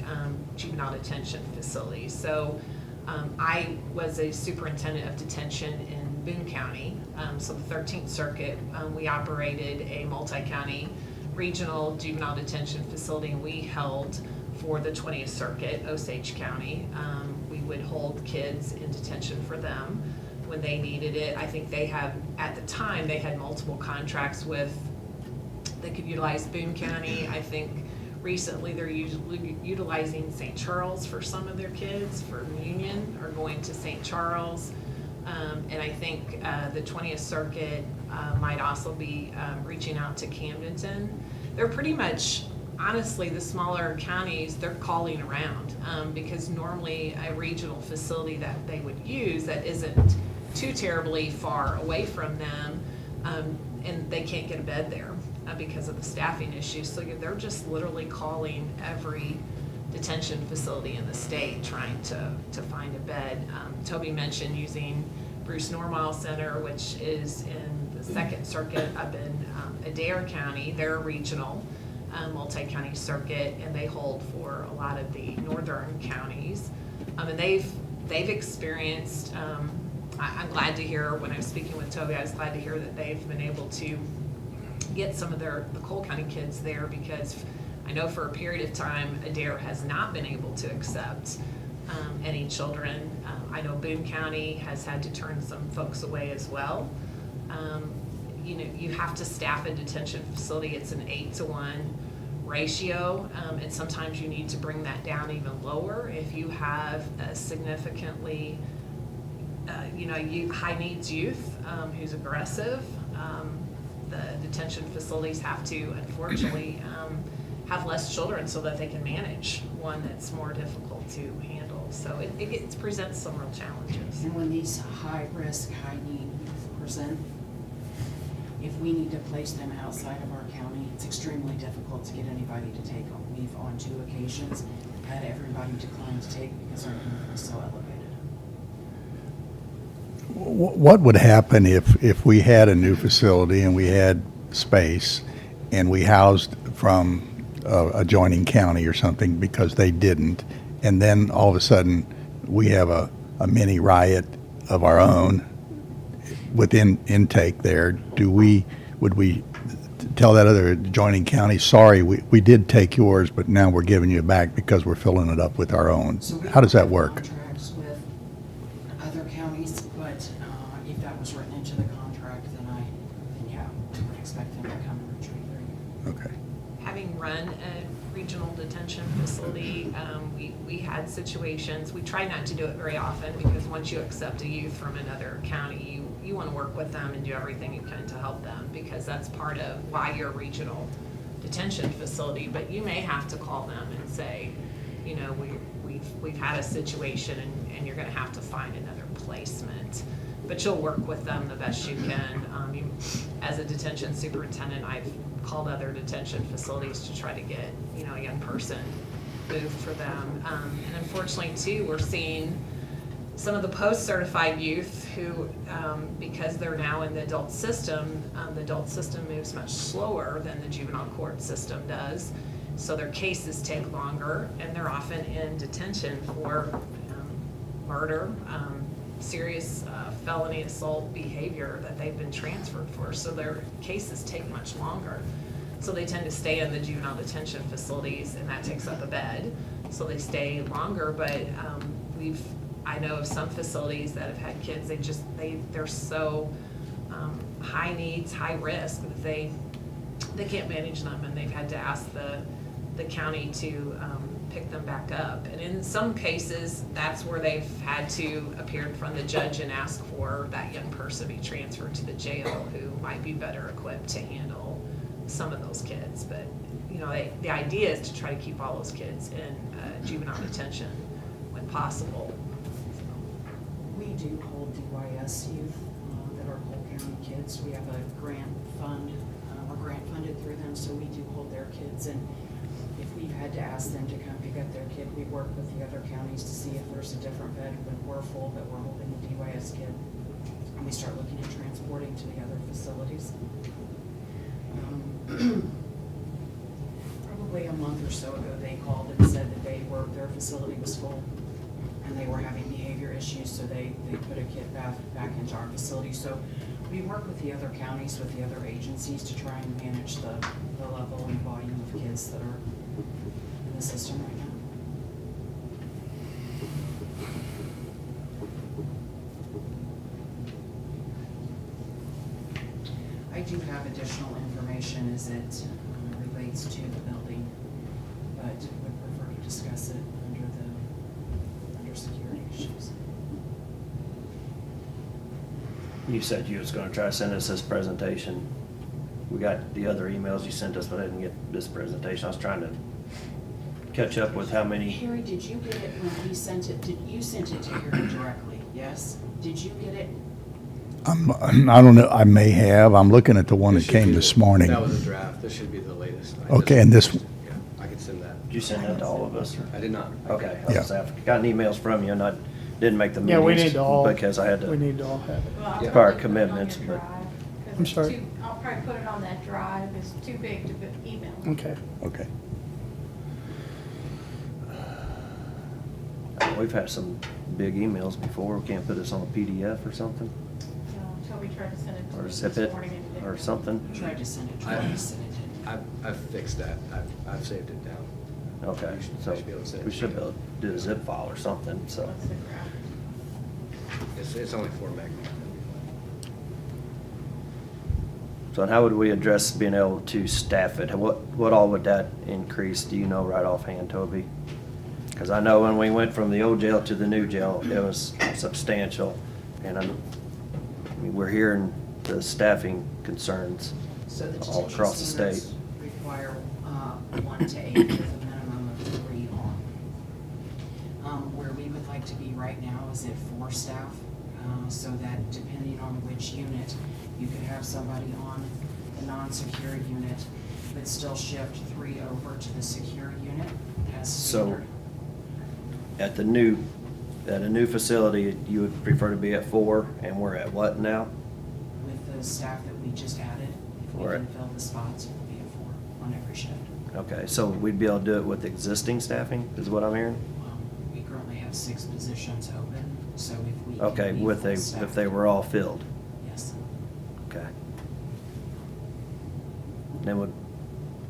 juvenile detention facilities. So I was a superintendent of detention in Boone County. So the 13th Circuit, we operated a multi-county regional juvenile detention facility, and we held for the 20th Circuit, Osage County. We would hold kids in detention for them when they needed it. I think they have, at the time, they had multiple contracts with, they could utilize Boone County. I think recently they're utilizing St. Charles for some of their kids, for Union, or going to St. Charles. And I think the 20th Circuit might also be reaching out to Camdenton. They're pretty much, honestly, the smaller counties, they're calling around because normally a regional facility that they would use that isn't too terribly far away from them, and they can't get a bed there because of the staffing issues. So they're just literally calling every detention facility in the state trying to find a bed. Toby mentioned using Bruce Normal Center, which is in the 2nd Circuit up in Adair County. They're a regional multi-county circuit, and they hold for a lot of the northern counties. And they've experienced, I'm glad to hear, when I was speaking with Toby, I was glad to hear that they've been able to get some of the Cole County kids there, because I know for a period of time, Adair has not been able to accept any children. I know Boone County has had to turn some folks away as well. You have to staff a detention facility. It's an 8-to-1 ratio, and sometimes you need to bring that down even lower if you have a significantly, high needs youth who's aggressive. The detention facilities have to, unfortunately, have less children so that they can manage one that's more difficult to handle. So it presents some real challenges. And when these high-risk, high-need youth present, if we need to place them outside of our county, it's extremely difficult to get anybody to take them. We've, on 2 occasions, had everybody decline to take because our need is so elevated. What would happen if we had a new facility and we had space and we housed from adjoining county or something because they didn't, and then all of a sudden we have a mini riot of our own within intake there? Would we tell that other adjoining county, sorry, we did take yours, but now we're giving you back because we're filling it up with our own? So we How does that have work? Contracts with other counties, but if that was written into the contract, then yeah, we would expect them to come and retrieve their youth. Okay. Having run a regional detention facility, we had situations, we try not to do it very often, because once you accept a youth from another county, you want to work with them and do everything you can to help them, because that's part of why you're a regional detention facility. But you may have to call them and say, we've had a situation and you're going to have to find another placement. but you'll work with them the best you can. As a detention superintendent, I've called other detention facilities to try to get, a young person moved for them. And unfortunately too, we're seeing some of the post-certified youth who, because they're now in the adult system moves much slower than the juvenile court system does. So their cases take longer, and they're often in detention for murder, serious felony assault behavior that they've been transferred for. So their cases take much longer. So they tend to stay in the juvenile detention facilities, and that takes up a bed. So they stay longer, but I know of some facilities that have had kids, they're so high needs, high risk that they can't manage them, and they've had to ask the county to pick them back up. And in some cases, that's where they've had to appear in front of the judge and ask for that young person to be transferred to the jail who might be better equipped to handle some of those kids. But, the idea is to try to keep all those kids in juvenile detention when possible. We do hold DYS youth that are Cole County kids. We have a grant fund, we're grant funded through them, so we do hold their kids. And if we've had to ask them to come pick up their kid, we work with the other counties to see if there's a different bed when we're full, but we're holding the DYS kid. And we start looking at transporting to the other facilities. Probably a month or so ago, they called and said that their facility was full and they were having behavior issues, so they put a kid back into our facility. So we work with the other counties, with the other agencies to try and manage the level and volume of kids that are in the system right now. I do have additional information as it relates to the building, but would prefer to discuss it under security issues. You said you was gonna try to send us this presentation. We got the other emails you sent us, but I didn't get this presentation. I was trying to catch up with how many. Harry, did you get it when we sent it? You sent it to Harry directly, yes? Did you get it? I don't know, I may have. I'm looking at the one that came this morning. That was a draft. This should be the latest. Okay, and this, Yeah, I could send that. Did you send that to all of us? Or? I did not. Okay, Yeah. I've gotten emails from you and I didn't make the Yeah, meetings. we need to all. Because I had We to, need to all have it. Well, I'll Yeah. probably Prior put it on commitments, your but- drive, 'cause I'm it's sorry? I'll probably put it on that drive. It's too big to email. Okay. okay. we've had some big emails before. We can't put this on a PDF or something? Toby tried to send it to Or me zip this it morning and it didn't. or something? Tried to send it I- twice and it didn't. I've fixed that. I've saved it down. Okay, You should- so I should be able to send it we to should you. be able to do a zip file or something, so. What's the graph? It's only 4 meg. So how would we address being able to staff it? What all would that increase? Do you know right offhand, Toby? Because I know when we went from the old jail to the new jail, it was substantial. And I mean, we're hearing the staffing concerns So the all detention across the standards state. require 1 to 8 with a minimum of 3 on. Where we would like to be right now is at 4 staff, so that depending on which unit, you could have somebody on the non-secure unit, but still shift 3 over to the secure unit as So standard. at a new facility, you would prefer to be at 4, and we're at what now? With the staff that we just added, if we Right. can fill the spots, it would be at 4 on every shift. Okay, so we'd be able to do it with existing staffing, is what I'm hearing? We currently have 6 positions open, so if we can Okay, be with full if staff- they were all filled, Yes. okay. Then would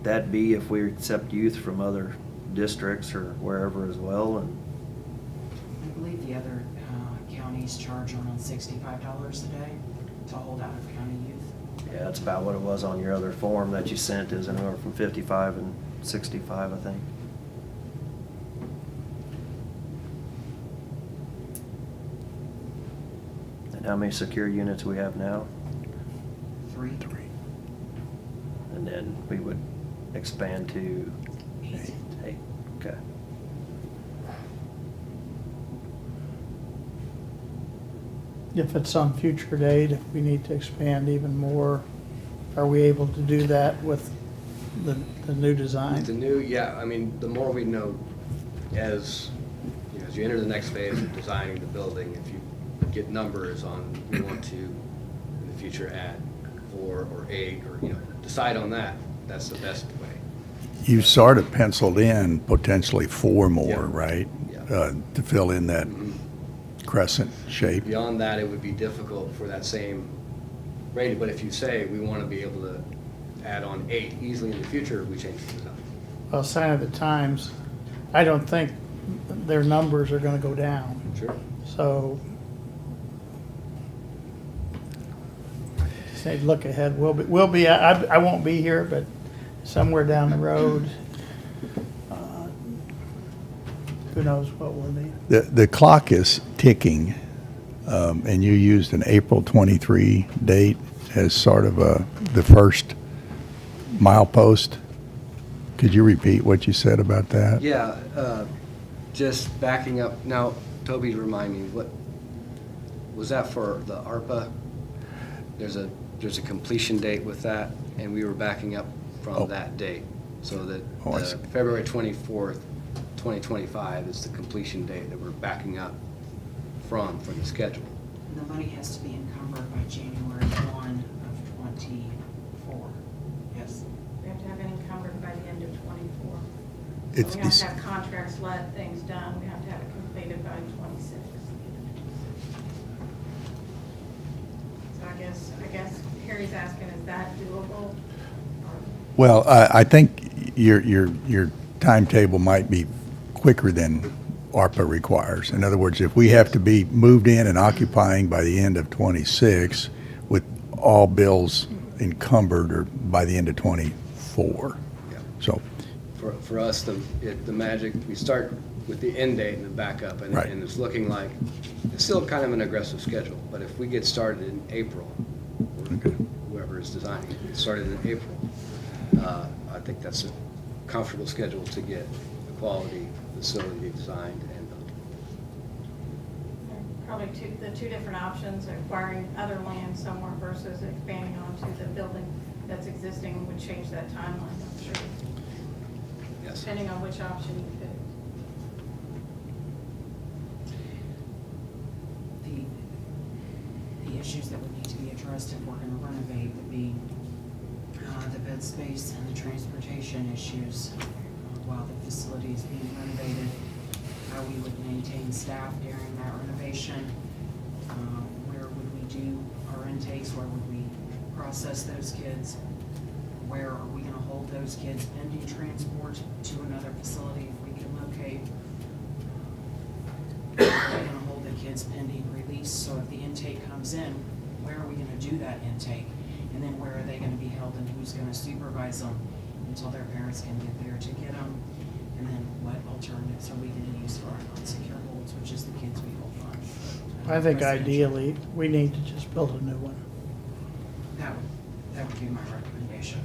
that be if we accept youth from other districts or wherever as well, and, I believe the other counties charge around $65 a day to hold out of county youth. yeah, that's about what it was on your other form that you sent, is anywhere from 55 and 65, I think. And how many secure units we have now? 3. And then we would expand to 8. 8, okay. if it's some future date, if we need to expand even more, are we able to do that with the new design? The new, yeah, I mean, the more we know as, you know, as you enter the next phase of designing the building, if you get numbers on, we want to, in the future, add 4 or 8, or, you know, decide on that, that's the best way. You sort of penciled in potentially 4 more, Yeah. right? Yeah. To fill in that crescent shape. Beyond that, it would be difficult for that same rating, but if you say we want to be able to add on 8 easily in the future, we change the design. Well, sign of the times, I don't think their numbers are gonna go down. Sure. So, say, look ahead, we'll be, I won't be here, but somewhere down the road, who knows what we'll need. The clock is ticking, and you used an April 23 date as sort of the first milepost. Could you repeat what you said about that? Yeah, just backing up, now, Toby, remind me, what, was that for the ARPA? There's a completion date with that, and we were backing up from that date. So that Oh, I see. February 24th, 2025 is the completion date that we're backing up from the schedule. And the money has to be encumbered by January 1 of '24. Yes. We have to have it encumbered by the end of '24. So It's- we have it's- to have contracts, let things done, we have to have it completed by '26. So I guess Harry's asking, is that doable? Well, I think your timetable might be quicker than ARPA requires. In other words, if we have to be moved in and occupying by the end of '26 with all bills encumbered or by the end of '24. Yeah. So, For us, the magic, we start with the end date and the backup, and Right. and it's looking like, it's still kind of an aggressive schedule, but if we get started in April, or Okay. whoever is designing, get started in April, I think that's a comfortable schedule to get a quality facility designed and built. Probably the two different options, acquiring other land somewhere versus expanding onto the building that's existing would change that timeline, I'm sure, Yes. depending on which option you pick. The issues that would need to be addressed if we're gonna renovate would be the bed space and the transportation issues while the facility is being renovated, how we would maintain staff during that renovation, where would we do our intakes, where would we process those kids, where are we gonna hold those kids pending transport to another facility if we can locate, where are we gonna hold the kids pending release, so if the intake comes in, where are we gonna do that intake? And then where are they gonna be held and who's gonna supervise them until their parents can get there to get them? And then what alternatives are we gonna use for our non-secure holds, which is the kids we hold on? I think Residential. ideally, we need to just build a new one. That would be my recommendation.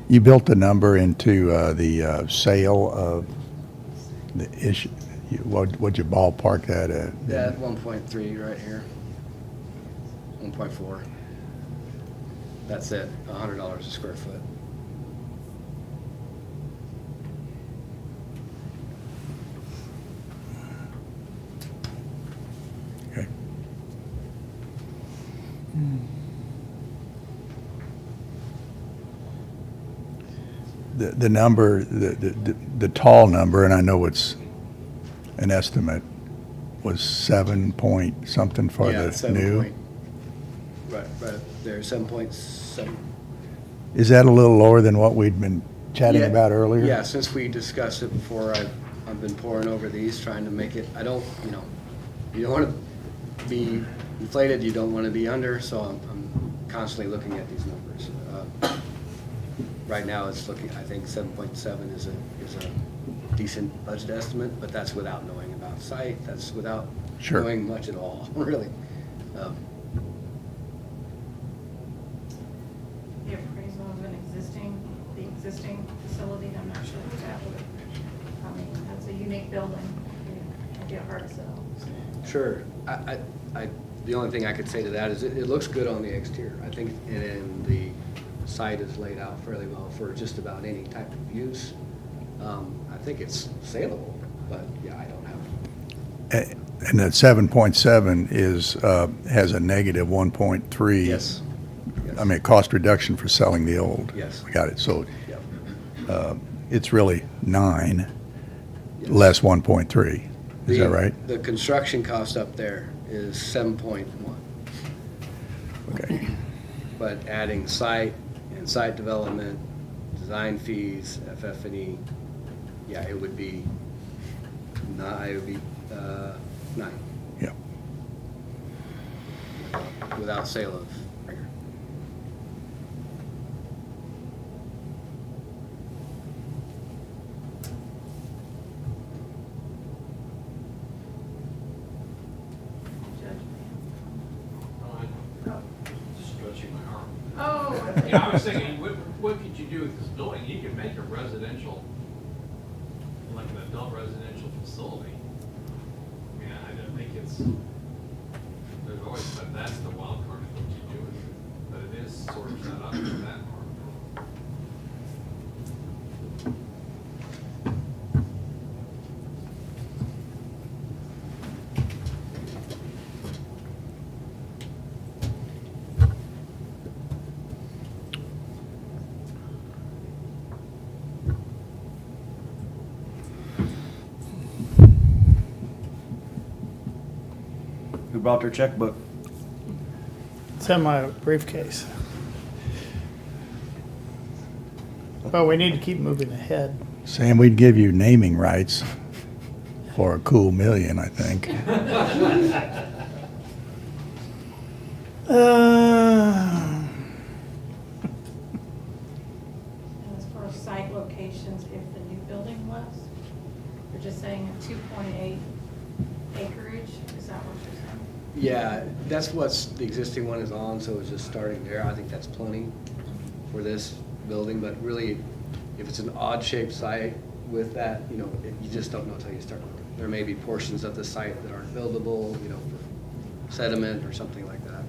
you built a number into the sale of the issue. What'd you ballpark that at? Yeah, 1.3 right here. 1.4. That's it, $100 a square foot. Okay. The number, the tall number, and I know it's an estimate, was 7 point something for Yeah, the 7 new. point- Right up there, 7.7. Is that a little lower than what we'd been chatting Yeah, about earlier? Yeah, since we discussed it before, I've been poring over these, trying to make it, I don't, you don't want to be inflated, you don't want to be under, so I'm constantly looking at these numbers. Right now, it's looking, I think 7.7 is a decent budget estimate, but that's without knowing about site, that's without Sure. knowing much at all, really. The appraisal of the existing facility, I'm not sure what that would, I mean, that's a unique building, it'd be hard to sell. Sure. The only thing I could say to that is it looks good on the exterior. I think, and the site is laid out fairly well for just about any type of use. I think it's saleable, but yeah, I don't have. And that 7.7 is, has a negative 1.3. Yes. I mean, cost reduction for selling the old. Yes. We got it. So Yep. it's really 9, Yes. less 1.3. Is that right? The construction cost up there is 7.1. Okay. But adding site and site development, design fees, FF&E, yeah, it would be 9. Yeah. Without sale of Ringer. Just stretching my arm. Oh. Yeah, I was thinking, what could you do with this building? You could make a residential, like an adult residential facility. I mean, I don't think it's, there's always, but that's the wild card, is what you do with it. But it is sort of set up for that part. Who brought their checkbook? It's in my briefcase. Well, we need to keep moving ahead. Sam, we'd give you naming rights for a cool $1 million, I think. And as far as site locations, if the new building was, you're just saying a 2.8 acreage, is that what you're saying? Yeah, that's what's, the existing one is on, so it's just starting there. I think that's plenty for this building, but really, if it's an odd-shaped site with that, you know, you just don't know until you start looking. There may be portions of the site that aren't buildable, you know, for sediment or something like that.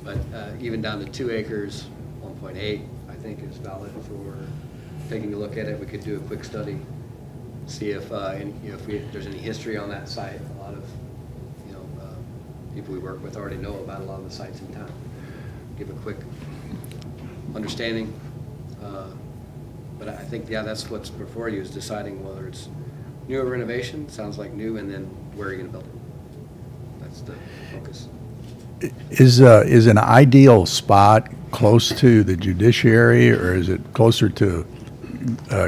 But even down to 2 acres, 1.8, I think is valid for taking a look at it. We could do a quick study, see if, if there's any history on that site. A lot of, people we work with already know about a lot of the sites in town. Give a quick understanding. But I think, yeah, that's what's before you, is deciding whether it's new or renovation. Sounds like new, and then where are you gonna build it? That's the focus. Is an ideal spot close to the judiciary, or is it closer to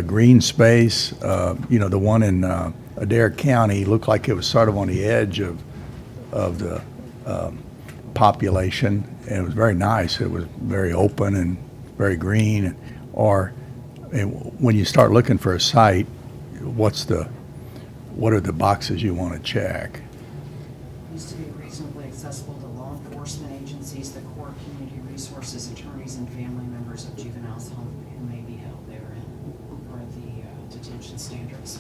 green space? The one in Adair County looked like it was sort of on the edge of the population, and it was very nice. It was very open and very green. And when you start looking for a site, what are the boxes you want to check? Needs to be reasonably accessible to law enforcement agencies, the court, community resources, attorneys, and family members of juveniles who may be held therein, or the detention standards.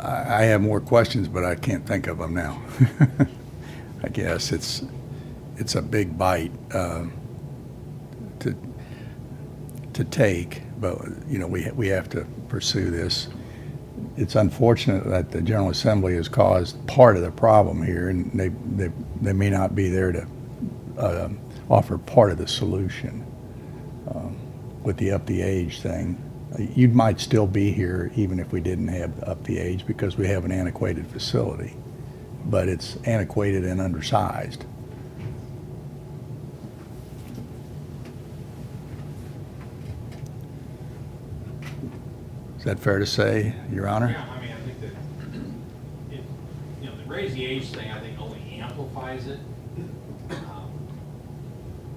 I have more questions, but I can't think of them now. I guess it's a big bite to take, but we have to pursue this. It's unfortunate that the General Assembly has caused part of the problem here, and they may not be there to offer part of the solution with the up the age thing. You might still be here even if we didn't have up the age, because we have an antiquated facility, but it's antiquated and undersized. Is that fair to say, Your Honor? Yeah, I mean, I think that, the raise the age thing, I think only amplifies it.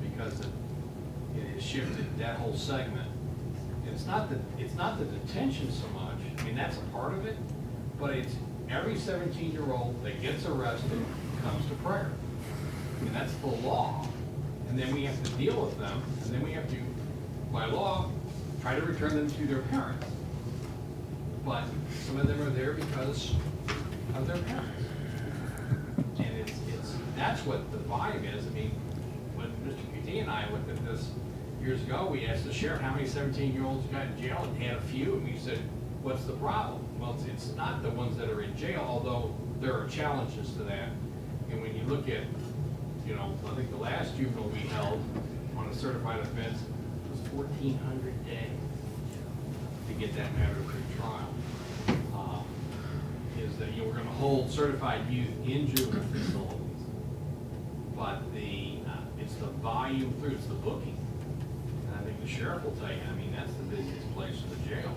Because it has shifted that whole segment in it's not the detention so much, I mean, that's a part of it, but it's every 17-year-old that gets arrested comes to prayer. I mean, that's the law. And then we have to deal with them, and then we have to, by law, try to return them to their parents. But some of them are there because of their parents. And that's what the vibe is. I mean, when Mr. QT and I looked at this years ago, we asked the sheriff how many 17-year-olds got in jail, and had a few, and we said, what's the problem? Well, it's not the ones that are in jail, although there are challenges to that. And when you look at, I think the last juvenile we held on a certified offense was 1,400 days to get that matter through trial. Is that we're going to hold certified youth in juvenile facilities, but it's the volume through, it's the booking. And I think the sheriff will tell you, I mean, that's the busiest place in the jail.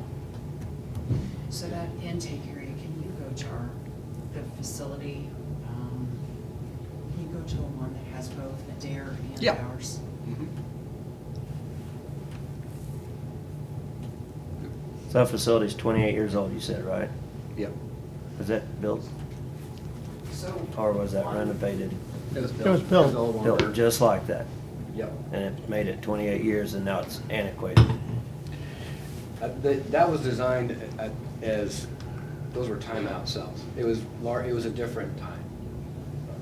So that intake area, can you go to the facility? Can you go to the one that has both Adair and Yeah. ours? So that facility's 28 years old, you said, right? Yep. Was that built, So. or was that renovated? It was It was built. It was the old one. Built just like that, Yep. and it made it 28 years, and now it's antiquated. That was designed as, those were timeout cells. It was a different time.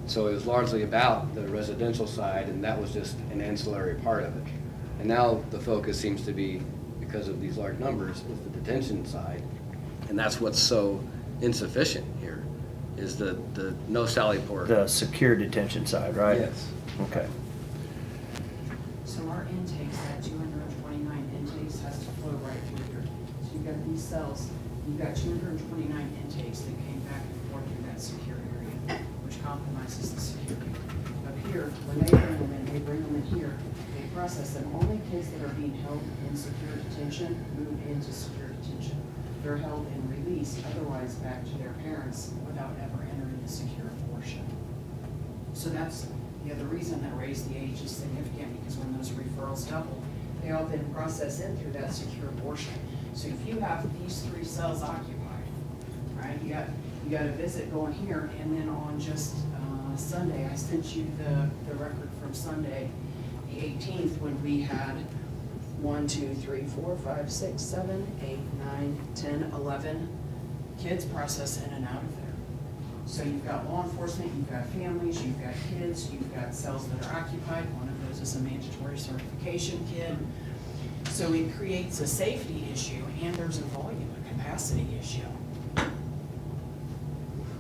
So it was largely about the residential side, and that was just an ancillary part of it. And now the focus seems to be, because of these large numbers, is the detention side. And that's what's so insufficient here, is the no Sally Port. The secure detention side, right? Yes. Okay. So our intakes, that 229 intakes has to flow right through here. So you've got these cells, you've got 229 intakes that came back and forth through that secure area, which compromises the security. Up here, when they bring them in, they bring them in here, they process them. Only kids that are being held in secure detention move into secure detention. They're held and released, otherwise back to their parents without ever entering the secure portion. So that's the other reason that raised the age is significant, because when those referrals double, they all then process in through that secure portion. So if you have these 3 cells occupied, right, you got a visit going here, and then on just Sunday, I sent you the record from Sunday, the 18th, when we had 1, 2, 3, 4, 5, 6, 7, 8, 9, 10, 11 kids process in and out of there. So you've got law enforcement, you've got families, you've got kids, you've got cells that are occupied. One of those is a mandatory certification kid. So it creates a safety issue, and there's a volume, a capacity issue.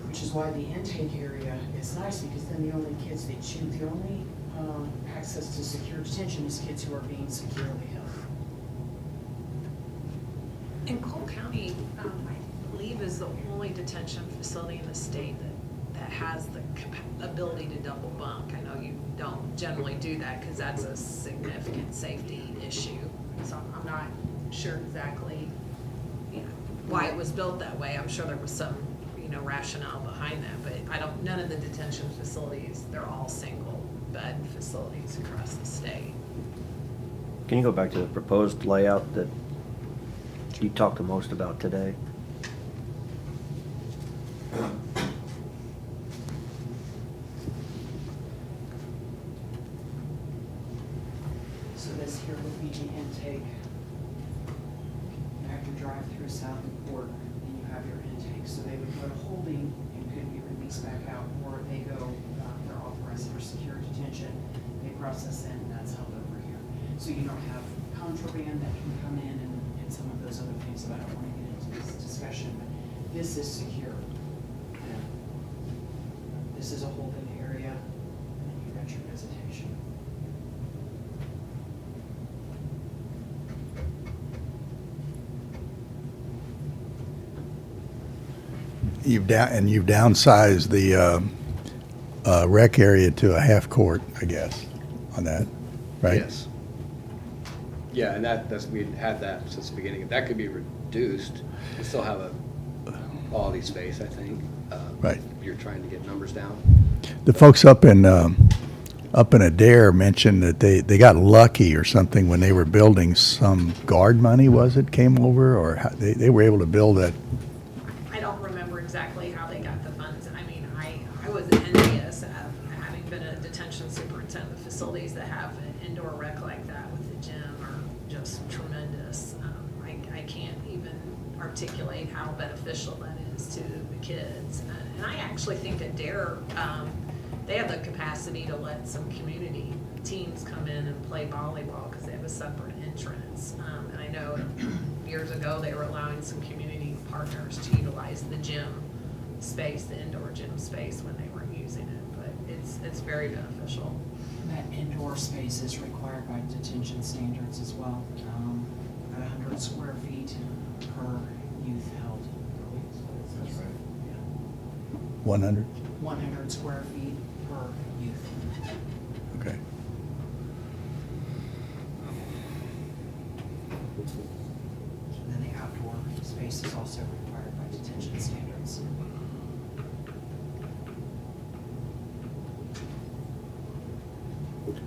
Which is why the intake area is nice, because then the only kids that the only access to secure detention is kids who are being securely held. And Cole County, I believe, is the only detention facility in the state that has the ability to double bunk. I know you don't generally do that because that's a significant safety issue. So I'm not sure exactly, why it was built that way. I'm sure there was some, rationale behind that, but none of the detention facilities, they're all single bed facilities across the state. Can you go back to the proposed layout that you talked the most about today? So this here would be the intake. You have your drive-through south of Port, and you have your intake. So they would go to holding and could be released back out, or they go, they're authorized for secure detention. They process in, and that's held over here. So you don't have contraband that can come in and some of those other things that I don't want to get into this discussion, but this is secure. This is a holding area, and then you've got your visitation. You've downsized the rec area to a half court, I guess, on that, right? Yes. Yeah, and we had that since the beginning. That could be reduced. We still have a quality space, I think. Right. You're trying to get numbers down. The folks up in up in Adair mentioned that they got lucky or something when they were building some guard money, was it, came over, or how, they were able to build that. I don't remember exactly how they got the funds. I mean, I was envious of having been a detention superintendent. The facilities that have an indoor rec like that with the gym are just tremendous. I can't even articulate how beneficial that is to the kids. And I actually think at Dare, they have the capacity to let some community teams come in and play volleyball because they have a separate entrance. And I know years ago, they were allowing some community partners to utilize the gym space, the indoor gym space when they weren't using it, but it's very beneficial. That indoor space is required by detention standards as well. 100 square feet per youth held. 100? 100 square feet per youth. Okay. And then the outdoor space is also required by detention standards.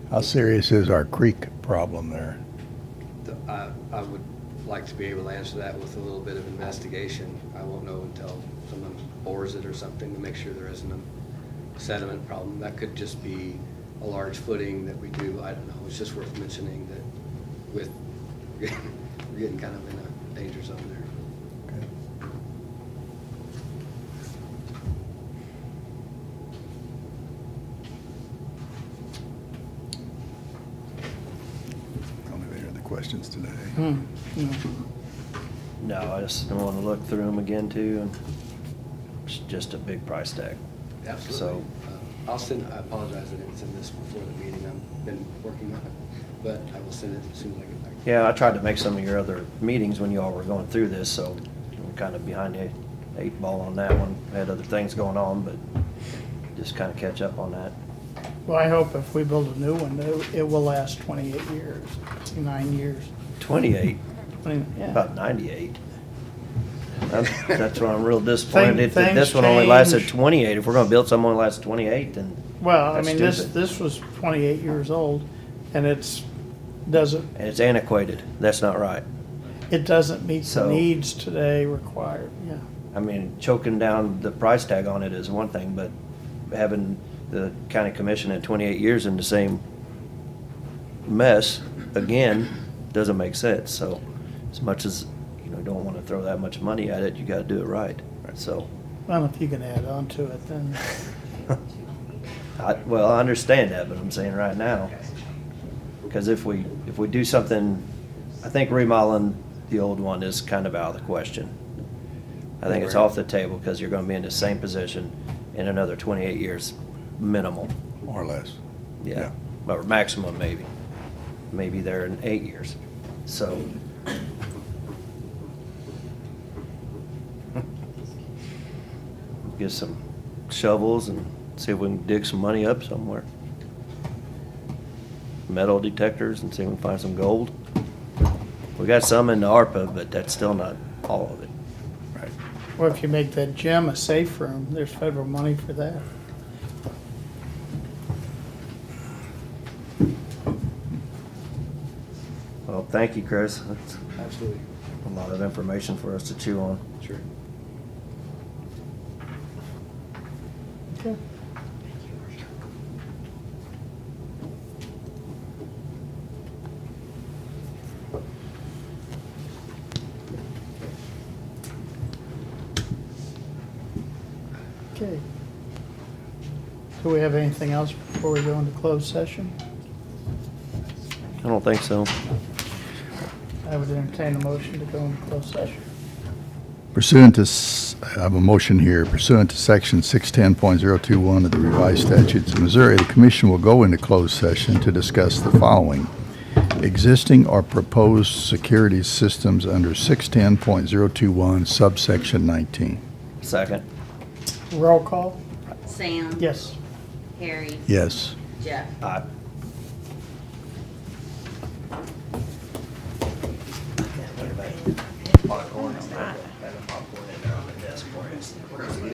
How serious is our creek problem there? I would like to be able to answer that with a little bit of investigation. I won't know until someone bores it or something to make sure there isn't a sediment problem. That could just be a large footing that we do. I don't know. It's just worth mentioning that with we're getting kind of in a danger zone there. Okay. I don't have any other questions today. No, I just want to look through them again too, and it's just a big price tag. Absolutely. So, I apologize I didn't send this before the meeting. I've been working on it, but I will send it as soon as I get back. yeah, I tried to make some of your other meetings when you all were going through this, so I'm kind of behind the eight ball on that one. I had other things going on, but just kind of catch up on that. Well, I hope if we build a new one, it will last 28 years, 9 years. 28, 20, yeah. about 98. That's why I'm real disappointed. If Things this one only lasted change. 28, if we're gonna build something only lasts 28, then Well, I that's mean, stupid. this was 28 years old, and doesn't, And it's antiquated. That's not right. it doesn't meet the So- needs today required, yeah. I mean, choking down the price tag on it is one thing, but having the county commission at 28 years in the same mess, again, doesn't make sense. So as much as, you know, don't want to throw that much money at it, you gotta do it right. So, Well, if you can add on to it, then, well, I understand that, but I'm saying right now, because if we do something, I think remodeling the old one is kind of out of the question. I think it's off the table because you're gonna be in the same position in another 28 years, minimal. More or less. Yeah, or maximum maybe. Maybe there in 8 years. So. Get some shovels and see if we can dig some money up somewhere. Metal detectors and see if we can find some gold. We got some in the ARPA, but that's still not all of it. Right. or if you make that gym a safe room, there's federal money for that. Well, thank you, Chris. That's Absolutely. a lot of information for us to chew on. Sure. Okay. Okay. Do we have anything else before we go into closed session? I don't think so. I would entertain a motion to go into closed session. Pursuant to, I have a motion here, pursuant to section 610.021 of the revised statutes of Missouri, the commission will go into closed session to discuss the following: existing or proposed security systems under 610.021 subsection 19. Second. Roll call? Sam? Yes. Harry? Yes. Jeff? Aye.